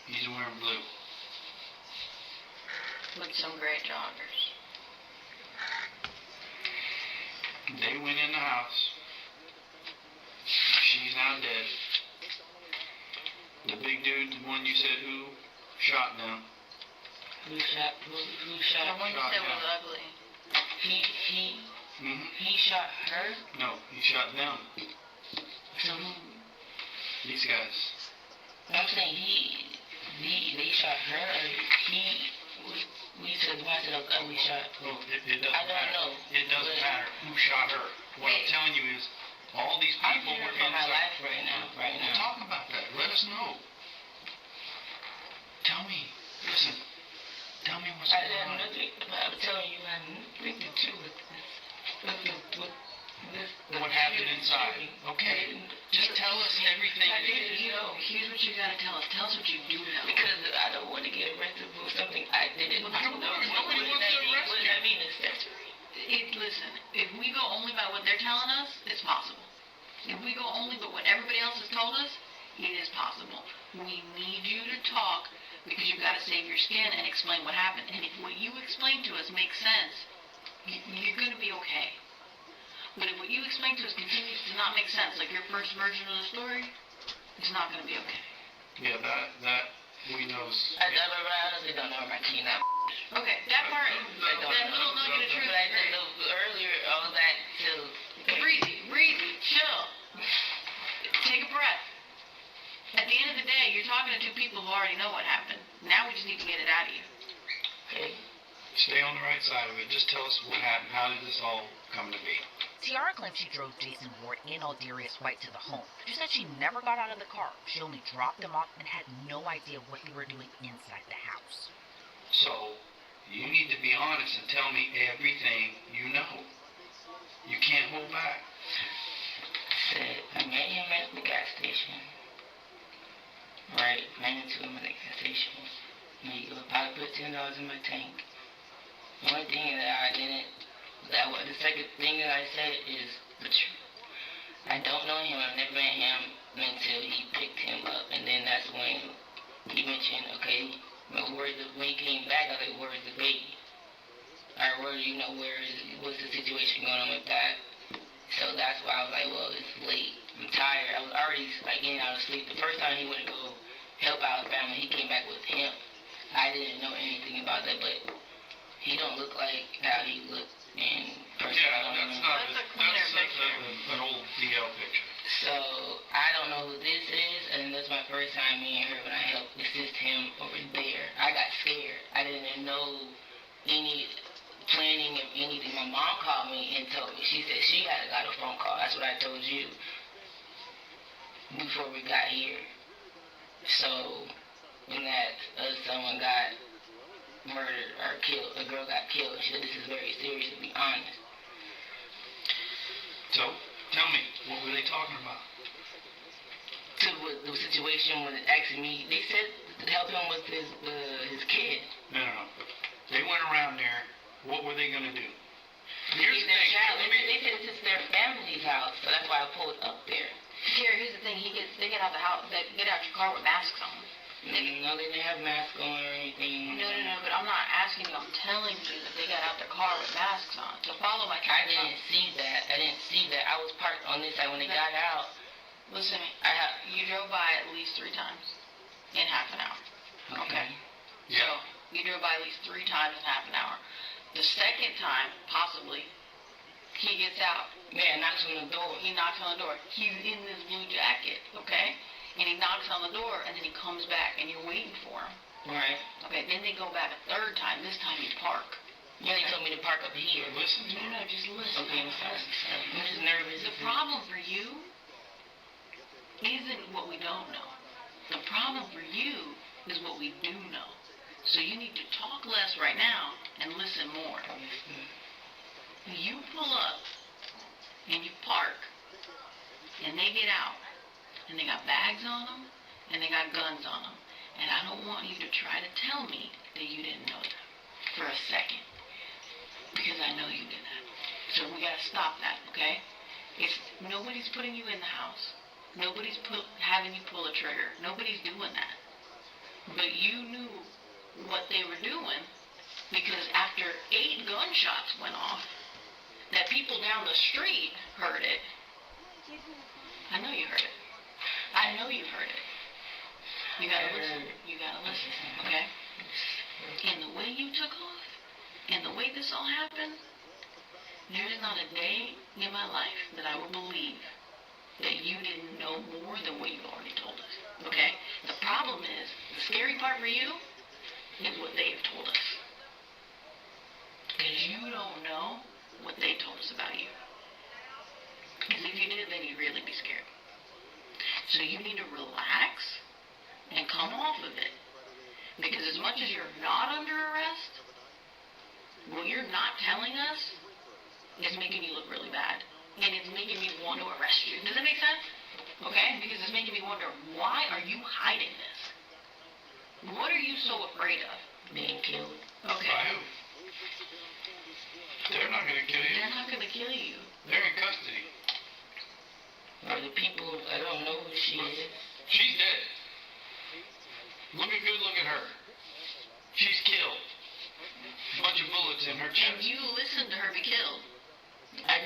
He's wearing blue. With some gray joggers. They went in the house. She's now dead. The big dude, the one you said who shot them. Who shot? The one you said was ugly. He shot her? No, he shot them. So These guys. I'm saying they shot her. We said why did we shot? Well, it doesn't I don't matter. know. It doesn't matter who shot her. What I'm telling you is, all these people were for my inside. life right now. We'll talk about that. Let us know. Tell me. Listen. Tell me what's going on. I'm telling you, I have nothing to do with this. What happened in inside. Okay, just tell us everything. You know, here's what you gotta tell us. Tell us what you do know. Because I don't want to get arrested for something I didn't. Well, nobody wants to arrest What does that mean, accessory? Listen, if we go only by what they're telling us, it's possible. If we go only by what everybody else has told us, it is possible. We need you to talk because you've got to save your skin and explain what happened. And if what you explain to us makes sense, you're going to be okay. But if what you explain to us continues to not make sense, like your first version of the story, it's not going to be okay. Yeah, that we know. I honestly don't know where my key now. Okay, that part, that little nugget of truth. But I didn't know earlier all that till breathe, chill. Take a breath. At the end of the day, you're talking to two people who already know what happened. Now we just need to get it out of you. Okay. Stay on the right side of it. Just tell us what happened. How did this all come to be? Tiara claims she drove Jason Ward and Aldarius White to the home. She said she never got out of the car. She only dropped them off and had no idea what they were doing inside the house. So, you need to be honest and tell me everything you know. You can't hold back. Said I met him at the gas station. Right, ran into him at the gas station. And he goes, I put $10 in my tank. The only thing the second thing that I said is the truth. I don't know him, I've never met him until he picked him up. And then that's when he mentioned, okay, but when he came back, I was like, where's the baby? Or what's the situation going on with that? So that's why I was like, well, it's late. I'm tired. I was already getting out of sleep. The first time he went to go help out his family, he came back with him. I didn't know anything about that, but he don't look like how he looked in person. That's an old DL picture. So I don't know who this is, and that's my first time meeting her when I helped assist him over there. I got scared. I didn't know any planning of anything. My mom called me and told me. She said she had got a phone call. That's what I told you before we got here. So when someone got murdered or killed, a girl got killed, she said this is very serious, to be honest. So tell me, what were they talking about? The situation was asking me. They said to help him with his kid. No. They went around there. What were they gonna do? Here's the thing. They said it's their family's house, so that's why I pulled up there. Here's the thing. They get out the house. They get out your car with masks on. No, they didn't have masks on or anything. No, but I'm not asking you. I'm telling you that they got out their car with masks on. To follow my car. I didn't see that. I was parked on this side when they got out. Listen, you drove by at least 3 times in half an hour. Okay? Yeah. So, you drove by at least 3 times in half an hour. The second time, possibly, he gets out. Man, knocks on the door. He knocks on the door. He's in this blue jacket, okay? And he knocks on the door, and then he comes back, and you're waiting for him. Right. Okay, then they go back a 3rd time. This time you park. Yeah, they told me to park up here. Listen to No, just listen. Okay, I'm sorry. I'm just nervous. The problem for you isn't what we don't know. The problem for you is what we do know. So you need to talk less right now and listen more. You pull up and you park and they get out and they got bags on them and they got guns on them. And I don't want you to try to tell me that you didn't know that for a second. Because I know you did that. So we gotta stop that, okay? Nobody's putting you in the house. Nobody's having you pull a trigger. Nobody's doing that. But you knew what they were doing because after 8 gunshots went off, that people down the street heard it. I know you heard it. I know you heard it. You gotta listen. You gotta listen, okay? And the way you took off, and the way this all happened, there is not a day in my life that I will believe that you didn't know more than what you already told us, okay? The problem is, the scary part for you is what they have told us. Because you don't know what they told us about you. Because if you did, then you'd really be scared. So you need to relax and come off of it. Because as much as you're not under arrest, what you're not telling us is making you look really bad. and it's making me want to arrest you. Does that make sense? Okay? Because it's making me wonder, why are you hiding this? What are you so afraid of? Being killed. Okay. By who? They're not going to kill you. They're not going to kill you. They're in custody. Are the people, I don't know who she is. She's dead. Look at her. She's killed. A bunch of bullets in her chest. And you listened to her be killed. I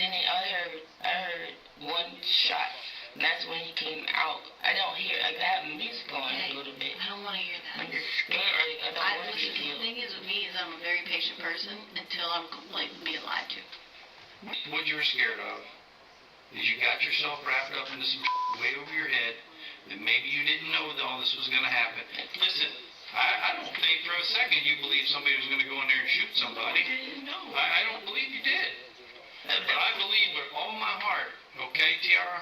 heard one shot. And that's when he came out. I don't hear, I have music on a little bit. I don't want to hear that. When you're scared, I don't want to get killed. The thing is with me is I'm a very patient person until I'm completely being lied to. What you were scared of is you got yourself wrapped up into some way over your head that maybe you didn't know that all this was going to happen. Listen, I don't think for a second you believed somebody was going to go in there and shoot somebody. I don't believe you did. But I believe with all my heart, okay, Tiara?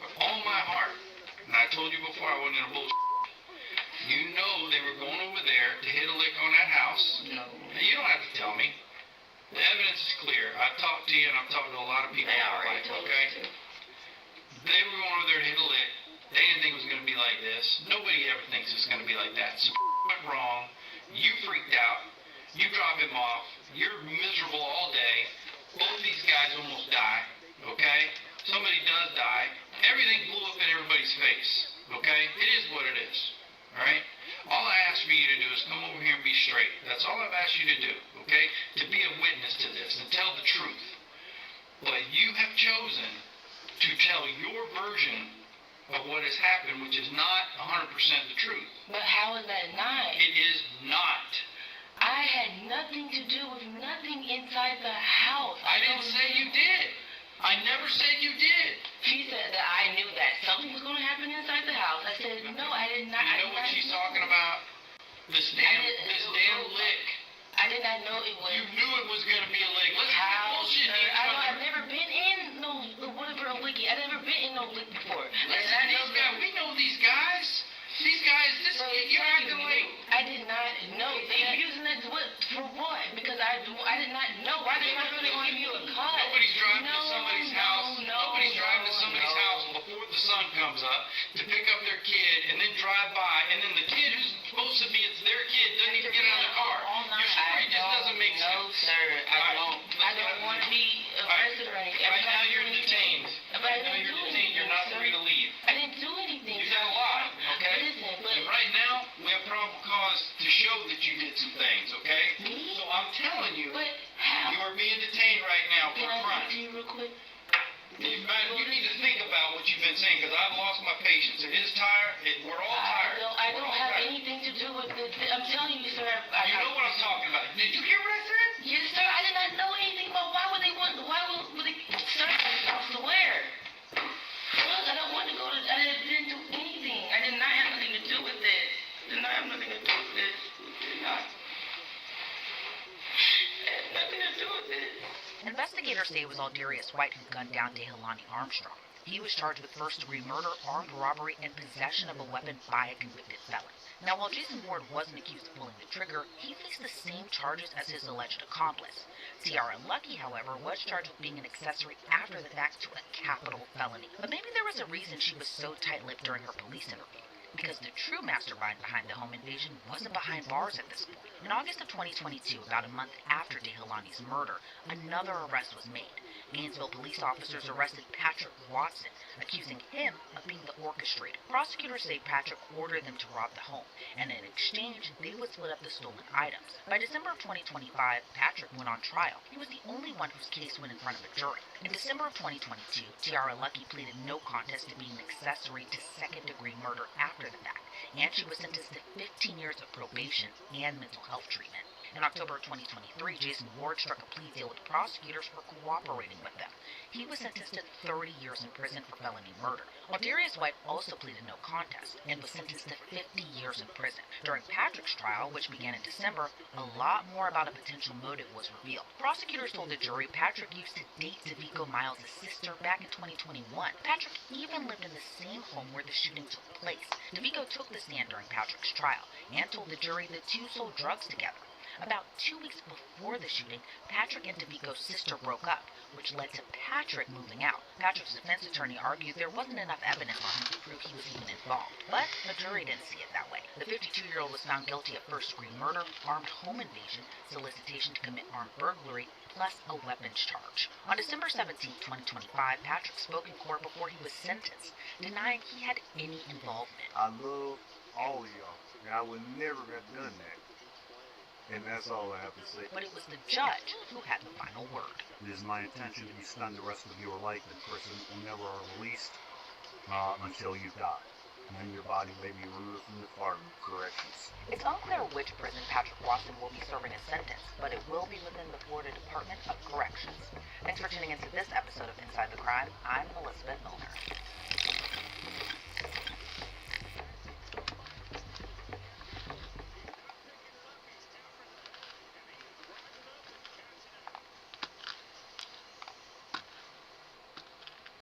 With all my heart, and I told you before I wasn't in a bullshit. You know they were going over there to hit a lick on that house. No. And you don't have to tell me. The evidence is clear. I've talked to you and I've talked to a lot of people in my life, okay? They were going over there to hit a lick. They didn't think it was going to be like this. Nobody ever thinks it's going to be like that. Some went wrong. You freaked out. You drop him off. You're miserable all day. Both these guys almost die, okay? Somebody does die. Everything blew up in everybody's face, okay? It is what it is, all right? All I ask for you to do is come over here and be straight. That's all I've asked you to do, okay? To be a witness to this and tell the truth. But you have chosen to tell your version of what has happened, which is not 100% the truth. But how is that not? It is not. I had nothing to do with nothing inside the house. I didn't say you did. I never said you did. She said that I knew that something was going to happen inside the house. I said, no, I did not. You know what she's talking about? This damn lick. I did not know it was. You knew it was going to be a lick. Let's bullshit. I've never been in whatever a licky. I've never been in no lick before. We know these guys. These guys, you're acting like... I did not know. They're using it for what? Because I did not know. Why they not going to give you a cut? Nobody's driving to somebody's house. Nobody's driving to somebody's house before the sun comes up to pick up their kid and then drive by. And then the kid who's supposed to be, it's their kid, doesn't even get out of the car. Your story just doesn't make sense. No, sir. I don't want to be arrested or anything. Right now you're detained. You're not free to leave. I didn't do anything. You did a lot, okay? And right now, we have probable cause to show that you did some things, okay? Me? So I'm telling you, but how? You are being detained right now for a crime. Can I talk to you real quick? You need to think about what you've been saying, because I've lost my patience. It is tired. We're all tired. I don't have anything to do with it. I'm telling you, sir. You know what I'm talking about. Did you hear what I said? Yes, sir. I did not know anything about why would they search this house to where? Look, I don't want to go to, I didn't do anything. I did not have nothing to do with this. Did not have nothing to do with this. Did not. I had nothing to do with this. Investigators say it was Aldarius White who gunned down Dehalani Armstrong. He was charged with first-degree murder, armed robbery, and possession of a weapon by a convicted felon. Now, while Jason Ward wasn't accused of pulling the trigger, he faced the same charges as his alleged accomplice. Ciara Lucky, however, was charged with being an accessory after the fact to a capital felony. But maybe there was a reason she was so tight-lipped during her police interview. Because the true mastermind behind the home invasion wasn't behind bars at this point. In August of 2022, about a month after Dehalani's murder, another arrest was made. Gainesville police officers arrested Patrick Watson, accusing him of being the orchestrator. Prosecutors say Patrick ordered them to rob the home, and in exchange, they would split up the stolen items. By December of 2025, Patrick went on trial. He was the only one whose case went in front of a jury. In December of 2022, Ciara Lucky pleaded no contest to being an accessory to second-degree murder after the fact, and she was sentenced to 15 years of probation and mental health treatment. In October of 2023, Jason Ward struck a plea deal with prosecutors for cooperating with them. He was sentenced to 30 years in prison for felony murder. Aldarius White also pleaded no contest and was sentenced to 50 years in prison. During Patrick's trial, which began in December, a lot more about a potential motive was revealed. Prosecutors told the jury Patrick used to date Davico Miles' sister back in 2021. Patrick even lived in the same home where the shooting took place. Davico took the stand during Patrick's trial and told the jury the two sold drugs together. About 2 weeks before the shooting, Patrick and Davico's sister broke up, which led to Patrick moving out. Patrick's defense attorney argued there wasn't enough evidence on him to prove he was even involved, but the jury didn't see it that way. The 52-year-old was found guilty of first-degree murder, armed home invasion, solicitation to commit armed burglary, plus a weapons charge. On December 17, 2025, Patrick spoke in court before he was sentenced, denying he had any involvement. I love all of y'all, and I would never have done that. And that's all I have to say. But it was the judge who had the final word. It is my intention to be stunned the rest of your life in prison and never are released until you die. And then your body may be removed from the Department of Corrections. It's unclear which prison Patrick Watson will be serving his sentence, but it will be within the Florida Department of Corrections. Thanks for tuning into this episode of Inside the Crime. I'm Elizabeth Milner.